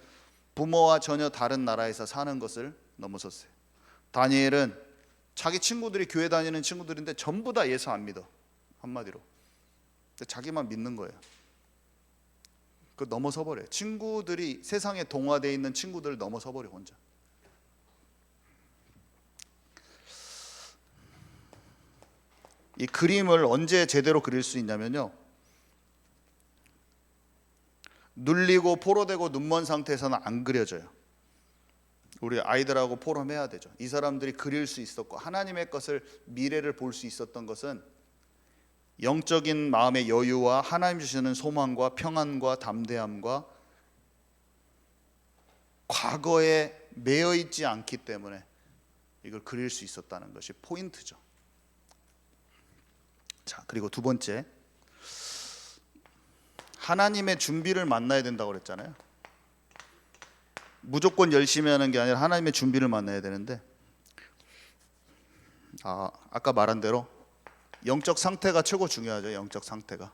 부모와 전혀 다른 나라에서 사는 것을 넘어섰어요. 다니엘은 자기 친구들이 교회 다니는 친구들인데 전부 다 예수 안 믿어. 한마디로 자기만 믿는 거예요. 그 넘어서 버려요. 친구들이, 세상에 동화되어 있는 친구들을 넘어서 버려 혼자. 이 그림을 언제 제대로 그릴 수 있냐면요, 눌리고 포로되고 눈먼 상태에서는 안 그려져요. 우리 아이들하고 포럼해야 되죠. 이 사람들이 그릴 수 있었고 하나님의 것을, 미래를 볼 수 있었던 것은 영적인 마음의 여유와 하나님 주시는 소망과 평안과 담대함과 과거에 매여 있지 않기 때문에 이걸 그릴 수 있었다는 것이 포인트죠. 자, 그리고 두 번째, 하나님의 준비를 만나야 된다고 그랬잖아요. 무조건 열심히 하는 게 아니라 하나님의 준비를 만나야 되는데, 아까 말한 대로 영적 상태가 최고 중요하죠. 영적 상태가.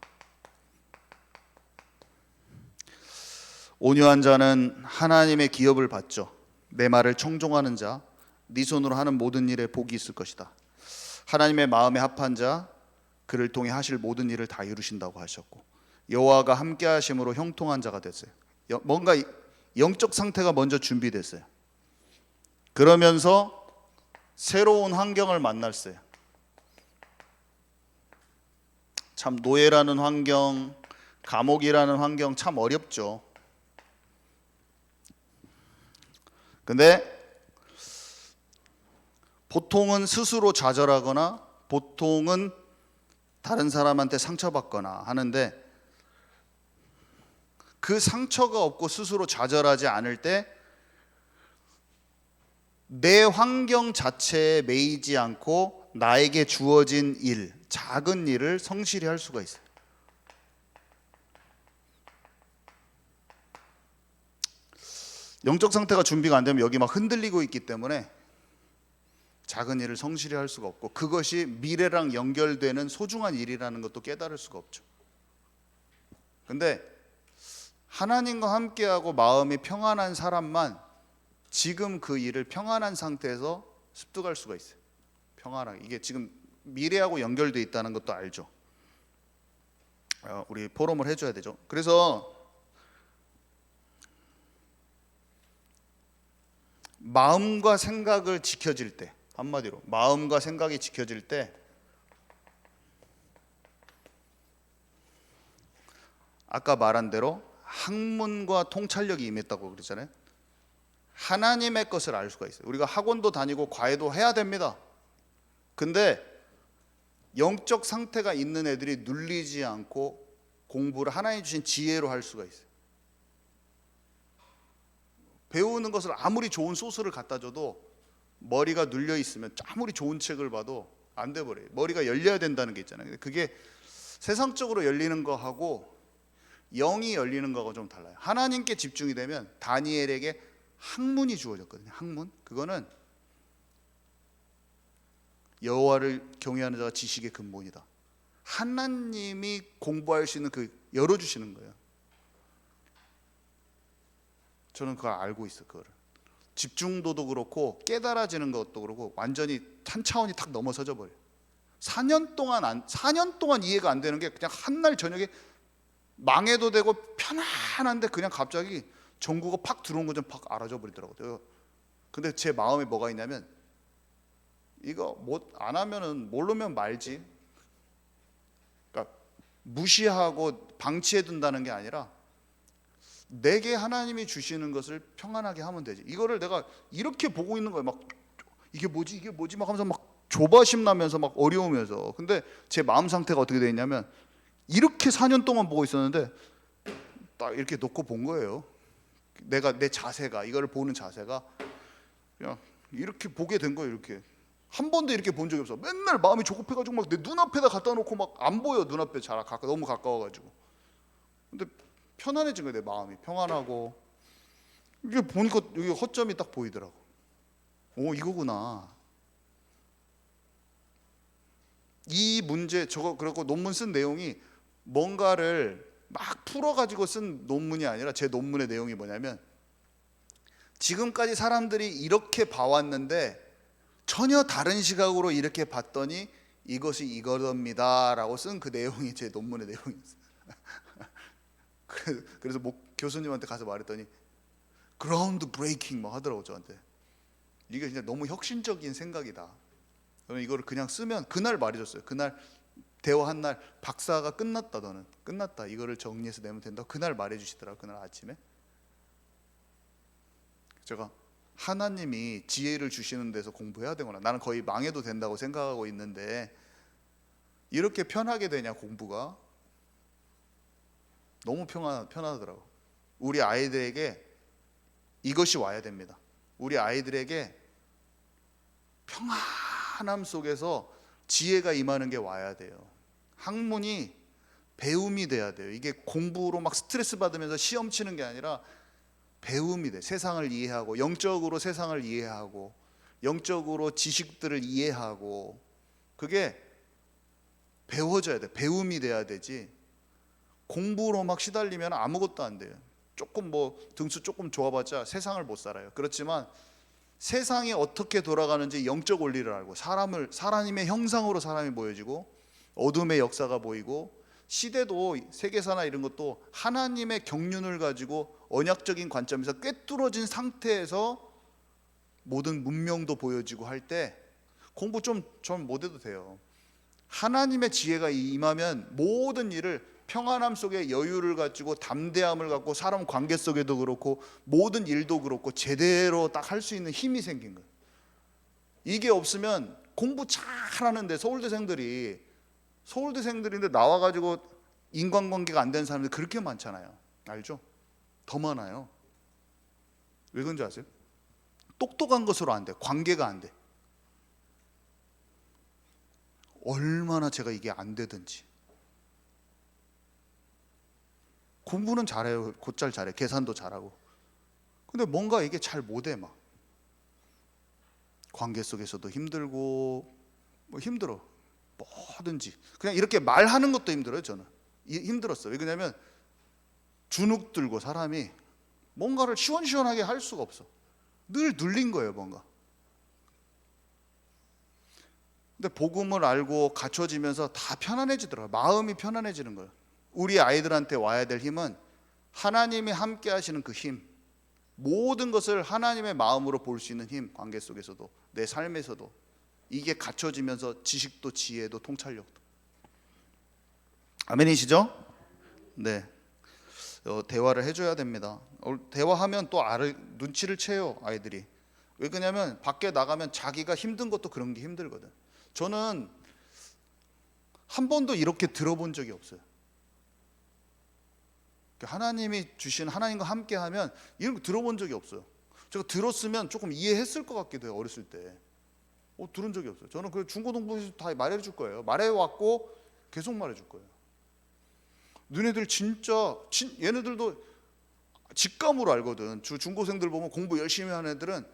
온유한 자는 하나님의 기업을 받죠. 내 말을 청종하는 자, 네 손으로 하는 모든 일에 복이 있을 것이다. 하나님의 마음에 합한 자, 그를 통해 하실 모든 일을 다 이루신다고 하셨고, 여호와가 함께 하심으로 형통한 자가 됐어요. 뭔가 영적 상태가 먼저 준비됐어요. 그러면서 새로운 환경을 만났어요. 참 노예라는 환경, 감옥이라는 환경 참 어렵죠. 근데 보통은 스스로 좌절하거나 보통은 다른 사람한테 상처받거나 하는데, 그 상처가 없고 스스로 좌절하지 않을 때 내 환경 자체에 매이지 않고 나에게 주어진 일, 작은 일을 성실히 할 수가 있어요. 영적 상태가 준비가 안 되면 여기 막 흔들리고 있기 때문에 작은 일을 성실히 할 수가 없고, 그것이 미래랑 연결되는 소중한 일이라는 것도 깨달을 수가 없죠. 근데 하나님과 함께하고 마음이 평안한 사람만 지금 그 일을 평안한 상태에서 습득할 수가 있어요. 평안하게. 이게 지금 미래하고 연결되어 있다는 것도 알죠. 우리 포럼을 해줘야 되죠. 그래서 마음과 생각을 지켜질 때, 한마디로 마음과 생각이 지켜질 때, 아까 말한 대로 학문과 통찰력이 임했다고 그랬잖아요. 하나님의 것을 알 수가 있어요. 우리가 학원도 다니고 과외도 해야 됩니다. 근데 영적 상태가 있는 애들이 눌리지 않고 공부를 하나님 주신 지혜로 할 수가 있어요. 배우는 것을 아무리 좋은 소스를 갖다 줘도 머리가 눌려 있으면 아무리 좋은 책을 봐도 안 돼 버려요. 머리가 열려야 된다는 게 있잖아요. 그게 세상적으로 열리는 거하고 영이 열리는 거하고 좀 달라요. 하나님께 집중이 되면 다니엘에게 학문이 주어졌거든요. 학문. 그거는 여호와를 경외하는 자가 지식의 근본이다. 하나님이 공부할 수 있는 그 열어주시는 거예요. 저는 그걸 알고 있어요. 그거를 집중도도 그렇고 깨달아지는 것도 그렇고 완전히 한 차원이 탁 넘어서져 버려요. 4년 동안 이해가 안 되는 게 그냥 한날 저녁에 망해도 되고 편안한데 그냥 갑자기 전구가 팍 들어온 거 좀 팍 알아져 버리더라고요. 근데 제 마음에 뭐가 있냐면 이거 못 안 하면은 모르면 말지. 그러니까 무시하고 방치해 둔다는 게 아니라 내게 하나님이 주시는 것을 평안하게 하면 되지. 이거를 내가 이렇게 보고 있는 거예요. 막 이게 뭐지 막 하면서 막 조바심 나면서 막 어려우면서. 근데 제 마음 상태가 어떻게 돼 있냐면 이렇게 4년 동안 보고 있었는데 딱 이렇게 놓고 본 거예요. 내가 내 자세가 이거를 보는 자세가 그냥 이렇게 보게 된 거예요. 이렇게 한 번도 이렇게 본 적이 없어. 맨날 마음이 조급해가지고 막 내 눈앞에다 갖다 놓고 막 안 보여. 눈앞에 너무 가까워가지고. 근데 편안해진 거예요. 내 마음이 평안하고 이게 보니까 여기 허점이 딱 보이더라고. 오, 이거구나. 이 문제 저거 그렇고 논문 쓴 내용이 뭔가를 막 풀어가지고 쓴 논문이 아니라 제 논문의 내용이 뭐냐면 지금까지 사람들이 이렇게 봐왔는데 전혀 다른 시각으로 이렇게 봤더니 이것이 이거랍니다 라고 쓴 그 내용이 제 논문의 내용이었어요. 그래서 교수님한테 가서 말했더니 그라운드 브레이킹 막 하더라고 저한테. 이게 진짜 너무 혁신적인 생각이다. 저는 이거를 그냥 쓰면 그날 말해줬어요. 그날 대화한 날 박사가 끝났다. 너는 끝났다. 이거를 정리해서 내면 된다. 그날 말해주시더라고. 그날 아침에 제가 하나님이 지혜를 주시는 데서 공부해야 되구나. 나는 거의 망해도 된다고 생각하고 있는데 이렇게 편하게 되냐 공부가. 너무 편하더라고. 우리 아이들에게 이것이 와야 됩니다. 우리 아이들에게 평안함 속에서 지혜가 임하는 게 와야 돼요. 학문이 배움이 돼야 돼요. 이게 공부로 막 스트레스 받으면서 시험 치는 게 아니라 배움이 돼. 세상을 이해하고 영적으로 세상을 이해하고 영적으로 지식들을 이해하고 그게 배워져야 돼. 배움이 돼야 되지. 공부로 막 시달리면 아무것도 안 돼요. 조금 뭐 등수 조금 좋아봤자 세상을 못 살아요. 그렇지만 세상이 어떻게 돌아가는지 영적 원리를 알고 하나님의 형상으로 사람이 보여지고 어둠의 역사가 보이고 시대도 세계사나 이런 것도 하나님의 경륜을 가지고 언약적인 관점에서 꿰뚫어진 상태에서 모든 문명도 보여지고 할 때 공부 좀 못해도 돼요. 하나님의 지혜가 임하면 모든 일을 평안함 속에 여유를 가지고 담대함을 갖고 사람 관계 속에도 그렇고 모든 일도 그렇고 제대로 딱 할 수 있는 힘이 생긴 거예요. 이게 없으면 공부 잘하는데 서울대생들인데 나와가지고 인간관계가 안 되는 사람들이 그렇게 많잖아요. 알죠? 더 많아요. 왜 그런지 아세요? 똑똑한 것으로 안 돼. 관계가 안 돼. 얼마나 제가 이게 안 되든지. 공부는 잘해요. 곧잘 잘해. 계산도 잘하고. 근데 뭔가 이게 잘 못해 막. 관계 속에서도 힘들고 뭐 힘들어. 뭐든지. 그냥 이렇게 말하는 것도 힘들어요. 저는. 힘들었어요. 왜 그러냐면 주눅 들고 사람이 뭔가를 시원시원하게 할 수가 없어. 늘 눌린 거예요. 뭔가. 근데 복음을 알고 갖춰지면서 다 편안해지더라고요. 마음이 편안해지는 거예요. 우리 아이들한테 와야 될 힘은 하나님이 함께 하시는 그 힘, 모든 것을 하나님의 마음으로 볼 수 있는 힘, 관계 속에서도 내 삶에서도 이게 갖춰지면서 지식도 지혜도 통찰력도. 아멘이시죠? 네. 대화를 해줘야 됩니다. 대화하면 또 눈치를 채요 아이들이. 왜 그러냐면 밖에 나가면 자기가 힘든 것도 그런 게 힘들거든. 저는 한 번도 이렇게 들어본 적이 없어요. 하나님이 주신 하나님과 함께하면 이런 거 들어본 적이 없어요. 제가 들었으면 조금 이해했을 것 같기도 해요. 어렸을 때 들은 적이 없어요. 저는 그 중고등부에서 다 말해줄 거예요. 말해왔고 계속 말해줄 거예요. 너네들 진짜 얘네들도 직감으로 알거든. 중고생들 보면 공부 열심히 하는 애들은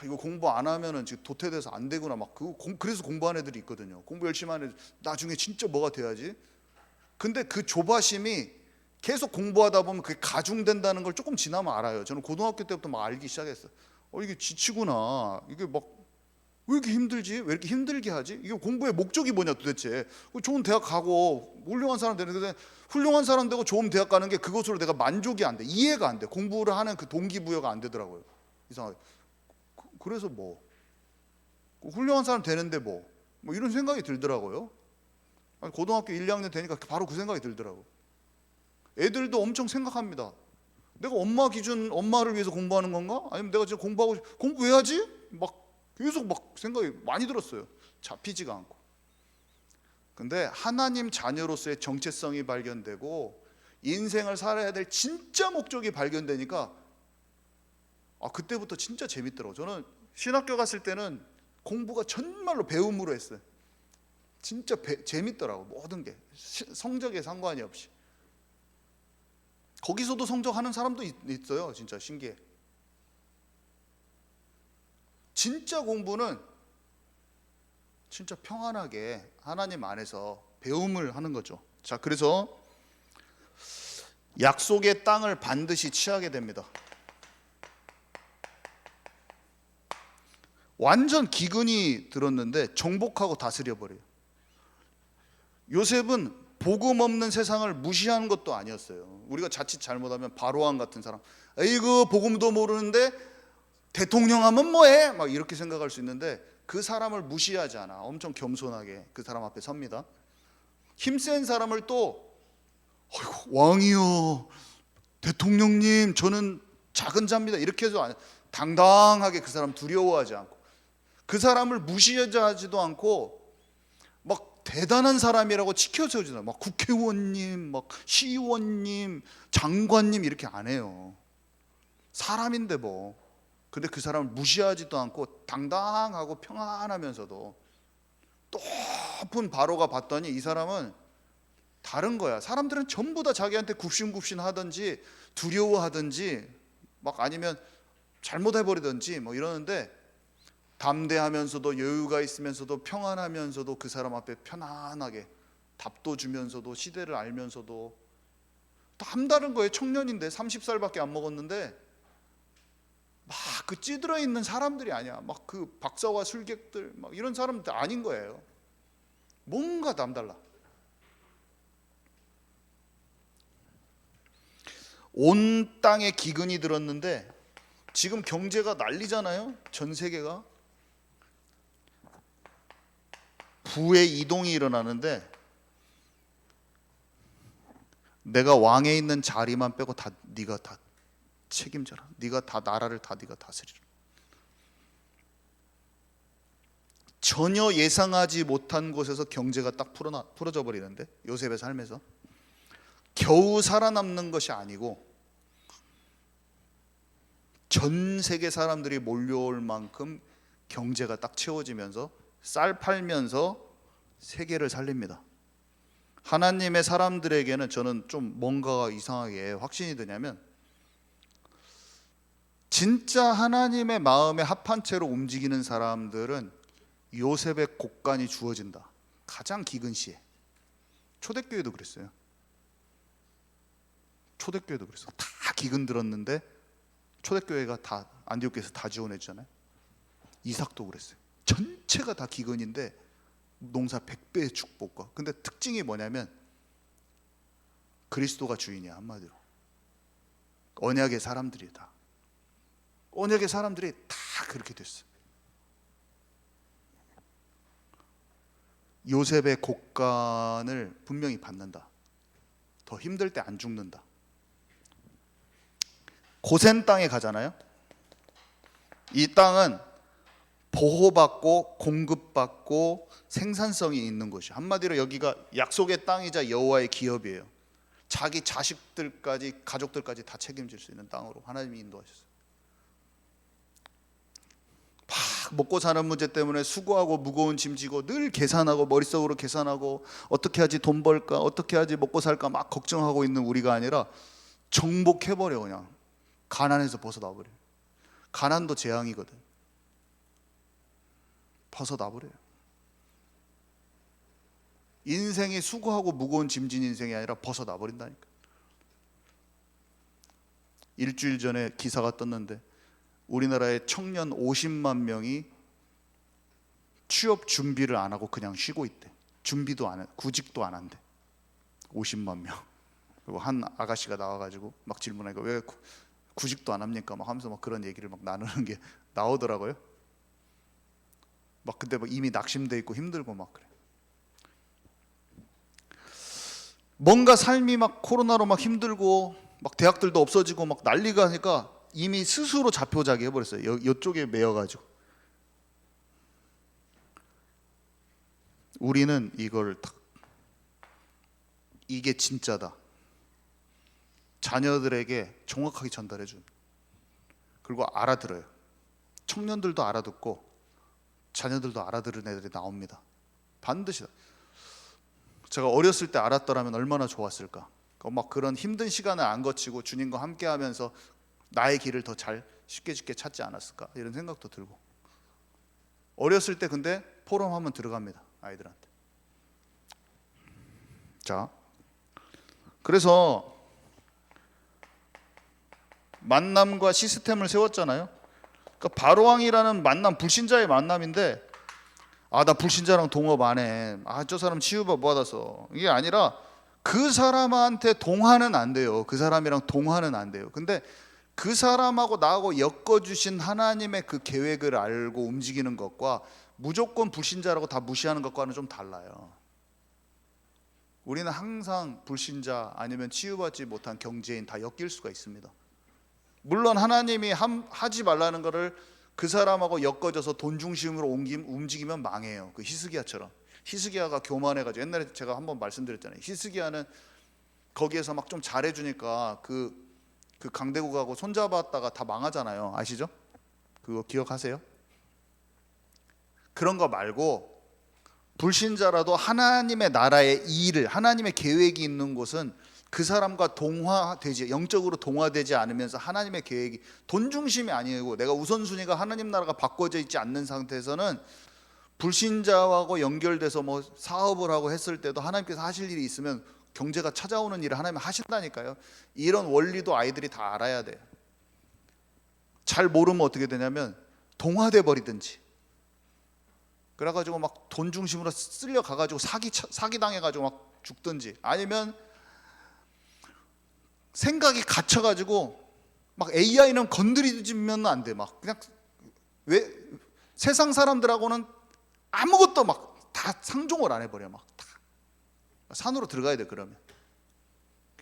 이거 공부 안 하면은 지금 도태돼서 안 되구나 그래서 공부하는 애들이 있거든요. 공부 열심히 하는 애들 나중에 진짜 뭐가 돼야지. 근데 그 조바심이 계속 공부하다 보면 그게 가중된다는 걸 조금 지나면 알아요. 저는 고등학교 때부터 막 알기 시작했어요. 이게 지치구나. 이게 막 왜 이렇게 힘들지? 왜 이렇게 힘들게 하지? 이게 공부의 목적이 뭐냐 도대체. 좋은 대학 가고 훌륭한 사람 되는데 훌륭한 사람 되고 좋은 대학 가는 게 그것으로 내가 만족이 안 돼. 이해가 안 돼. 공부를 하는 그 동기부여가 안 되더라고요. 이상하게. 그래서 훌륭한 사람 되는데 뭐 이런 생각이 들더라고요. 고등학교 1, 2학년 되니까 바로 그 생각이 들더라고. 애들도 엄청 생각합니다. 내가 엄마 기준, 엄마를 위해서 공부하는 건가? 아니면 내가 지금 공부 왜 하지? 계속 생각이 많이 들었어요. 잡히지가 않고. 근데 하나님 자녀로서의 정체성이 발견되고 인생을 살아야 될 진짜 목적이 발견되니까 그때부터 진짜 재밌더라고요. 저는 신학교 갔을 때는 공부가 정말로 배움으로 했어요. 진짜 재밌더라고. 모든 게 성적에 상관이 없이. 거기서도 성적하는 사람도 있어요. 진짜 신기해. 진짜 공부는 진짜 평안하게 하나님 안에서 배움을 하는 거죠. 자, 그래서 약속의 땅을 반드시 취하게 됩니다. 완전 기근이 들었는데 정복하고 다스려 버려요. 요셉은 복음 없는 세상을 무시하는 것도 아니었어요. 우리가 자칫 잘못하면 바로왕 같은 사람, 에이그 복음도 모르는데 대통령 하면 뭐해? 이렇게 생각할 수 있는데 그 사람을 무시하지 않아. 엄청 겸손하게 그 사람 앞에 섭니다. 힘센 사람을 또 왕이요, 대통령님, 저는 작은 자입니다, 이렇게 해서 당당하게 그 사람 두려워하지 않고 그 사람을 무시하지도 않고 대단한 사람이라고 치켜세우지도 않아요. 국회의원님, 시의원님, 장관님 이렇게 안 해요. 사람인데 근데 그 사람을 무시하지도 않고 당당하고 평안하면서도 높은 바로가 봤더니 이 사람은 다른 거야. 사람들은 전부 다 자기한테 굽신굽신 하든지 두려워하든지 아니면 잘못해버리든지 이러는데 담대하면서도 여유가 있으면서도 평안하면서도 그 사람 앞에 편안하게 답도 주면서도 시대를 알면서도 또 함다른 거예요. 청년인데 30살밖에 안 먹었는데 그 찌들어 있는 사람들이 아니야. 그 박사와 술객들 이런 사람들 아닌 거예요. 뭔가 남달라. 온 땅에 기근이 들었는데 지금 경제가 난리잖아요. 전 세계가 부의 이동이 일어나는데 내가 왕에 있는 자리만 빼고 다 네가 다 책임져라. 네가 다 나라를 다 네가 다스리라. 전혀 예상하지 못한 곳에서 경제가 딱 풀어져 버리는데 요셉의 삶에서 겨우 살아남는 것이 아니고 전 세계 사람들이 몰려올 만큼 경제가 딱 채워지면서 쌀 팔면서 세계를 살립니다. 하나님의 사람들에게는 저는 좀 뭔가 이상하게 확신이 드냐면 진짜 하나님의 마음에 합한 채로 움직이는 사람들은 요셉의 곡간이 주어진다. 가장 기근 시에. 초대교회도 그랬어요. 초대교회도 그랬어. 다 기근 들었는데 초대교회가 다 안디옥교에서 다 지원해 주잖아요. 이삭도 그랬어요. 전체가 다 기근인데 농사 100배의 축복과. 근데 특징이 뭐냐면 그리스도가 주인이야. 한마디로 언약의 사람들이 다 언약의 사람들이 다 그렇게 됐어. 요셉의 곡간을 분명히 받는다. 더 힘들 때 안 죽는다. 고센 땅에 가잖아요. 이 땅은 보호받고 공급받고 생산성이 있는 곳이에요. 한마디로 여기가 약속의 땅이자 여호와의 기업이에요. 자기 자식들까지 가족들까지 다 책임질 수 있는 땅으로 하나님이 인도하셨어요. 막 먹고 사는 문제 때문에 수고하고 무거운 짐 지고 늘 계산하고 머릿속으로 계산하고 어떻게 하지 돈 벌까 어떻게 하지 먹고 살까 막 걱정하고 있는 우리가 아니라 정복해버려. 그냥 가난에서 벗어나버려. 가난도 재앙이거든. 벗어나버려요. 인생이 수고하고 무거운 짐진 인생이 아니라 벗어나버린다니까. 일주일 전에 기사가 떴는데 우리나라의 청년 50만 명이 취업 준비를 안 하고 그냥 쉬고 있대. 준비도 안 해, 구직도 안 한대. 50만 명. 그리고 한 아가씨가 나와가지고 막 질문하니까 왜 구직도 안 합니까? 막 하면서 막 그런 얘기를 막 나누는 게 나오더라고요. 막 근데 막 이미 낙심돼 있고 힘들고 막 그래. 뭔가 삶이 막 코로나로 막 힘들고 막 대학들도 없어지고 막 난리가 하니까 이미 스스로 좌표자기 해버렸어요. 이쪽에 매여가지고. 우리는 이걸 딱, 이게 진짜다, 자녀들에게 정확하게 전달해 준. 그리고 알아들어요. 청년들도 알아듣고 자녀들도 알아들은 애들이 나옵니다. 반드시. 제가 어렸을 때 알았더라면 얼마나 좋았을까. 막 그런 힘든 시간을 안 거치고 주님과 함께하면서 나의 길을 더 잘 쉽게 찾지 않았을까, 이런 생각도 들고. 어렸을 때 근데 포럼 한번 들어갑니다, 아이들한테. 자, 그래서 만남과 시스템을 세웠잖아요. 그러니까 바로왕이라는 만남, 불신자의 만남인데, 나 불신자랑 동업 안 해. 저 사람 치유받 받았어. 이게 아니라 그 사람한테 동화는 안 돼요. 그 사람이랑 동화는 안 돼요. 근데 그 사람하고 나하고 엮어주신 하나님의 그 계획을 알고 움직이는 것과 무조건 불신자라고 다 무시하는 것과는 좀 달라요. 우리는 항상 불신자 아니면 치유받지 못한 경제인 다 엮일 수가 있습니다. 물론 하나님이 하지 말라는 거를 그 사람하고 엮어져서 돈 중심으로 움직이면 망해요. 그 히스기야처럼. 히스기야가 교만해가지고, 옛날에 제가 한번 말씀드렸잖아요. 히스기야는 거기에서 막 좀 잘해주니까 그 강대국하고 손잡았다가 다 망하잖아요. 아시죠? 그거 기억하세요? 그런 거 말고 불신자라도 하나님의 나라의 일을, 하나님의 계획이 있는 곳은 그 사람과 영적으로 동화되지 않으면서 하나님의 계획이 돈 중심이 아니고 내가 우선순위가 하나님 나라가 바꿔져 있지 않는 상태에서는 불신자하고 연결돼서 뭐 사업을 하고 했을 때도 하나님께서 하실 일이 있으면 경제가 찾아오는 일을 하나님이 하신다니까요. 이런 원리도 아이들이 다 알아야 돼요. 잘 모르면 어떻게 되냐면 동화돼 버리든지, 그래가지고 막 돈 중심으로 쓸려 가가지고 사기 당해가지고 막 죽든지, 아니면 생각이 갇혀가지고 막 AI는 건드리면 안 돼. 막 그냥 왜 세상 사람들하고는 아무것도 막 다 상종을 안 해버려. 막 다 산으로 들어가야 돼. 그러면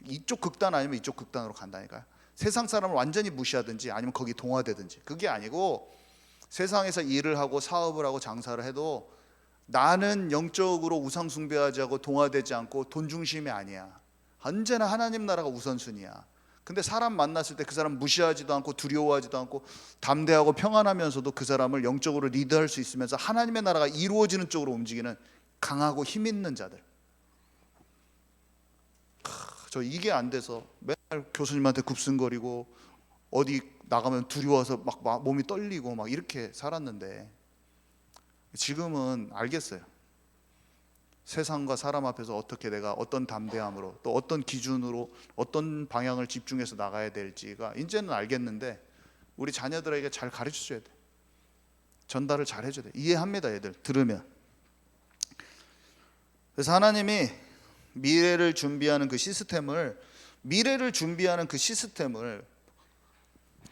이쪽 극단 아니면 이쪽 극단으로 간다니까요. 세상 사람을 완전히 무시하든지 아니면 거기 동화되든지. 그게 아니고 세상에서 일을 하고 사업을 하고 장사를 해도 나는 영적으로 우상 숭배하지 않고 동화되지 않고 돈 중심이 아니야. 언제나 하나님 나라가 우선순위야. 근데 사람 만났을 때 그 사람 무시하지도 않고 두려워하지도 않고 담대하고 평안하면서도 그 사람을 영적으로 리드할 수 있으면서 하나님의 나라가 이루어지는 쪽으로 움직이는 강하고 힘 있는 자들. 저 이게 안 돼서 맨날 교수님한테 굽신거리고 어디 나가면 두려워서 막 몸이 떨리고 막 이렇게 살았는데, 지금은 알겠어요. 세상과 사람 앞에서 어떻게 내가 어떤 담대함으로 또 어떤 기준으로 어떤 방향을 집중해서 나가야 될지가 이제는 알겠는데, 우리 자녀들에게 잘 가르쳐 줘야 돼. 전달을 잘 해줘야 돼. 이해합니다, 애들 들으면. 그래서 하나님이 미래를 준비하는 그 시스템을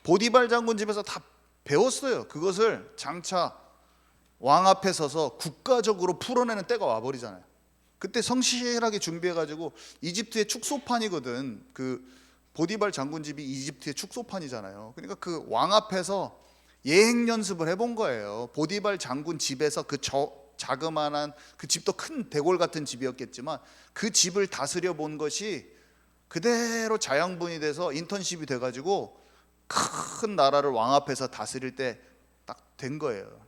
보디발 장군 집에서 다 배웠어요. 그것을 장차 왕 앞에 서서 국가적으로 풀어내는 때가 와버리잖아요. 그때 성실하게 준비해가지고, 이집트의 축소판이거든. 그 보디발 장군 집이 이집트의 축소판이잖아요. 그러니까 그 왕 앞에서 예행 연습을 해본 거예요. 보디발 장군 집에서 자그마한 그 집도 큰 대궐 같은 집이었겠지만 그 집을 다스려 본 것이 그대로 자양분이 돼서 인턴십이 돼가지고 큰 나라를 왕 앞에서 다스릴 때 딱 된 거예요.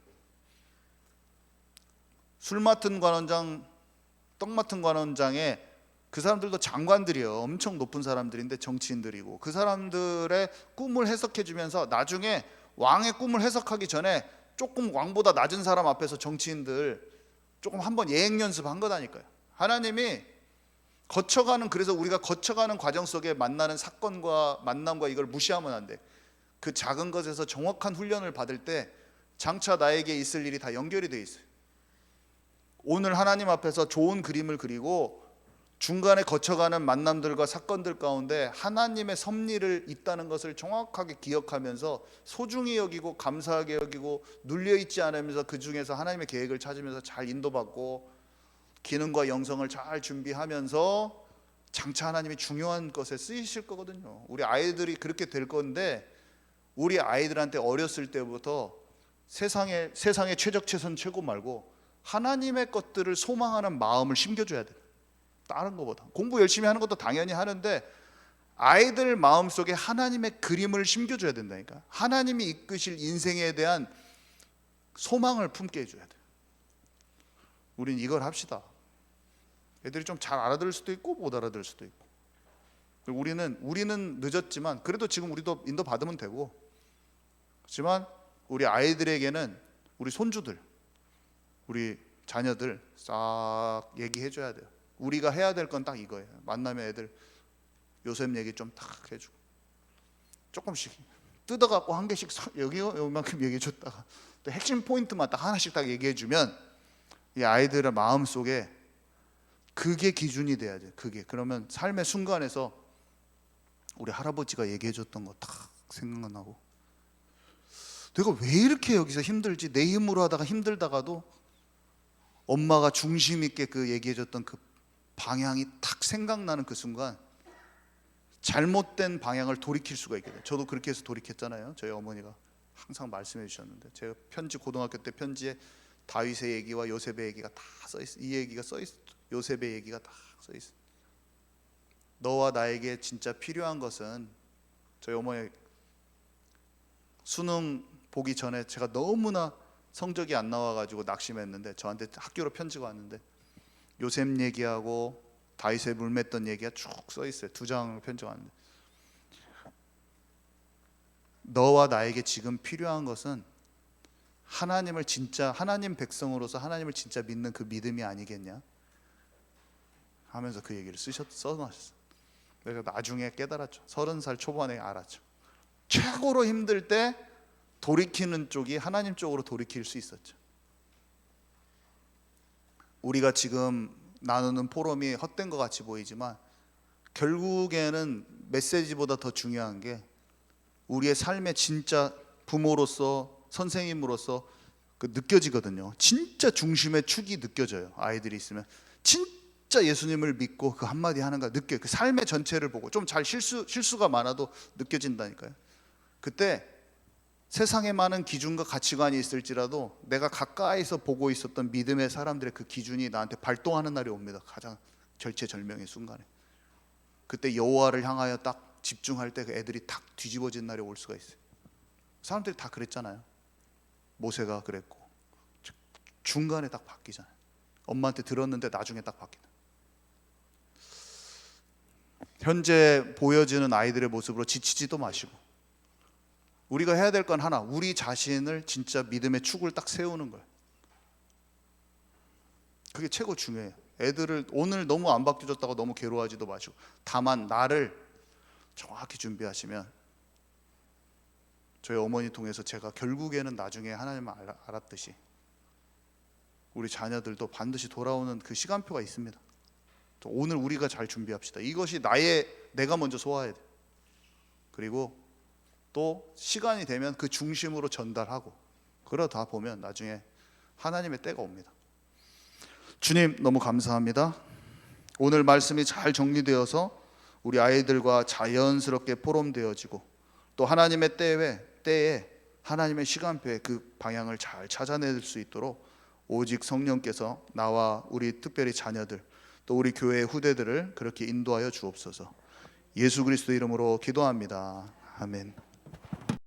술 맡은 관원장, 떡 맡은 관원장의 그 사람들도 장관들이요, 엄청 높은 사람들인데 정치인들이고, 그 사람들의 꿈을 해석해 주면서 나중에 왕의 꿈을 해석하기 전에 조금 왕보다 낮은 사람 앞에서 정치인들 조금 한번 예행 연습한 거다니까요. 하나님이 거쳐가는, 그래서 우리가 거쳐가는 과정 속에 만나는 사건과 만남과 이걸 무시하면 안 돼. 그 작은 것에서 정확한 훈련을 받을 때 장차 나에게 있을 일이 다 연결이 돼 있어요. 오늘 하나님 앞에서 좋은 그림을 그리고 중간에 거쳐가는 만남들과 사건들 가운데 하나님의 섭리를 있다는 것을 정확하게 기억하면서 소중히 여기고 감사하게 여기고 눌려있지 않으면서 그 중에서 하나님의 계획을 찾으면서 잘 인도받고 기능과 영성을 잘 준비하면서 장차 하나님이 중요한 것에 쓰이실 거거든요. 우리 아이들이 그렇게 될 건데, 우리 아이들한테 어렸을 때부터 세상의 최적 최선 최고 말고 하나님의 것들을 소망하는 마음을 심겨줘야 돼요. 다른 것보다. 공부 열심히 하는 것도 당연히 하는데 아이들 마음속에 하나님의 그림을 심겨줘야 된다니까. 하나님이 이끄실 인생에 대한 소망을 품게 해줘야 돼요. 우린 이걸 합시다. 애들이 좀 잘 알아들을 수도 있고 못 알아들을 수도 있고. 우리는 늦었지만 그래도 지금 우리도 인도 받으면 되고, 그렇지만 우리 아이들에게는 우리 손주들, 우리 자녀들 싹 얘기해 줘야 돼요. 우리가 해야 될 건 딱 이거예요. 만나면 애들 요셉 얘기 좀 탁 해주고, 조금씩 뜯어갖고 한 개씩 여기만큼 얘기해 줬다가 또 핵심 포인트만 딱 하나씩 딱 얘기해 주면 이 아이들의 마음 속에 그게 기준이 돼야 돼요. 그러면 삶의 순간에서 우리 할아버지가 얘기해 줬던 거 딱 생각나고, 내가 왜 이렇게 여기서 힘들지? 내 힘으로 하다가 힘들다가도 엄마가 중심 있게 그 얘기해 줬던 그 방향이 딱 생각나는 그 순간 잘못된 방향을 돌이킬 수가 있게 돼요. 저도 그렇게 해서 돌이켰잖아요. 저희 어머니가 항상 말씀해 주셨는데, 제가 편지, 고등학교 때 편지에 다윗의 얘기와 요셉의 얘기가 다 써 있어. 이 얘기가 써 있어. 요셉의 얘기가 다 써 있어. 너와 나에게 진짜 필요한 것은, 저희 어머니 수능 보기 전에 제가 너무나 성적이 안 나와가지고 낙심했는데 저한테 학교로 편지가 왔는데 요셉 얘기하고 다윗의 물 맺던 얘기가 쭉 써 있어요. 2장으로 편지가 왔는데, 너와 나에게 지금 필요한 것은 하나님을 진짜, 하나님 백성으로서 하나님을 진짜 믿는 그 믿음이 아니겠냐 하면서 그 얘기를 써놓으셨어요. 내가 나중에 깨달았죠. 30살 초반에 알았죠. 최고로 힘들 때 돌이키는 쪽이 하나님 쪽으로 돌이킬 수 있었죠. 우리가 지금 나누는 포럼이 헛된 것 같이 보이지만 결국에는 메시지보다 더 중요한 게 우리의 삶의 진짜 부모로서 선생님으로서 그 느껴지거든요. 진짜 중심의 축이 느껴져요. 아이들이 있으면 진짜 예수님을 믿고 그 한마디 하는가 느껴요. 그 삶의 전체를 보고 좀 잘 실수가 많아도 느껴진다니까요. 그때 세상에 많은 기준과 가치관이 있을지라도 내가 가까이서 보고 있었던 믿음의 사람들의 그 기준이 나한테 발동하는 날이 옵니다. 가장 절체절명의 순간에. 그때 여호와를 향하여 딱 집중할 때 그 애들이 딱 뒤집어진 날이 올 수가 있어요. 사람들이 다 그랬잖아요. 모세가 그랬고 중간에 딱 바뀌잖아요. 엄마한테 들었는데 나중에 딱 바뀌다. 현재 보여지는 아이들의 모습으로 지치지도 마시고, 우리가 해야 될 건 하나, 우리 자신을 진짜 믿음의 축을 딱 세우는 거예요. 그게 최고 중요해요. 애들을 오늘 너무 안 바뀌어졌다고 너무 괴로워하지도 마시고, 다만 나를 정확히 준비하시면, 저희 어머니 통해서 제가 결국에는 나중에 하나님을 알았듯이 우리 자녀들도 반드시 돌아오는 그 시간표가 있습니다. 오늘 우리가 잘 준비합시다. 이것이 내가 먼저 소화해야 돼. 그리고 또 시간이 되면 그 중심으로 전달하고, 그러다 보면 나중에 하나님의 때가 옵니다. 주님 너무 감사합니다. 오늘 말씀이 잘 정리되어서 우리 아이들과 자연스럽게 포럼되어지고, 또 하나님의 때에 하나님의 시간표에 그 방향을 잘 찾아낼 수 있도록 오직 성령께서 나와 우리 특별히 자녀들, 또 우리 교회의 후대들을 그렇게 인도하여 주옵소서. 예수 그리스도 이름으로 기도합니다. 아멘.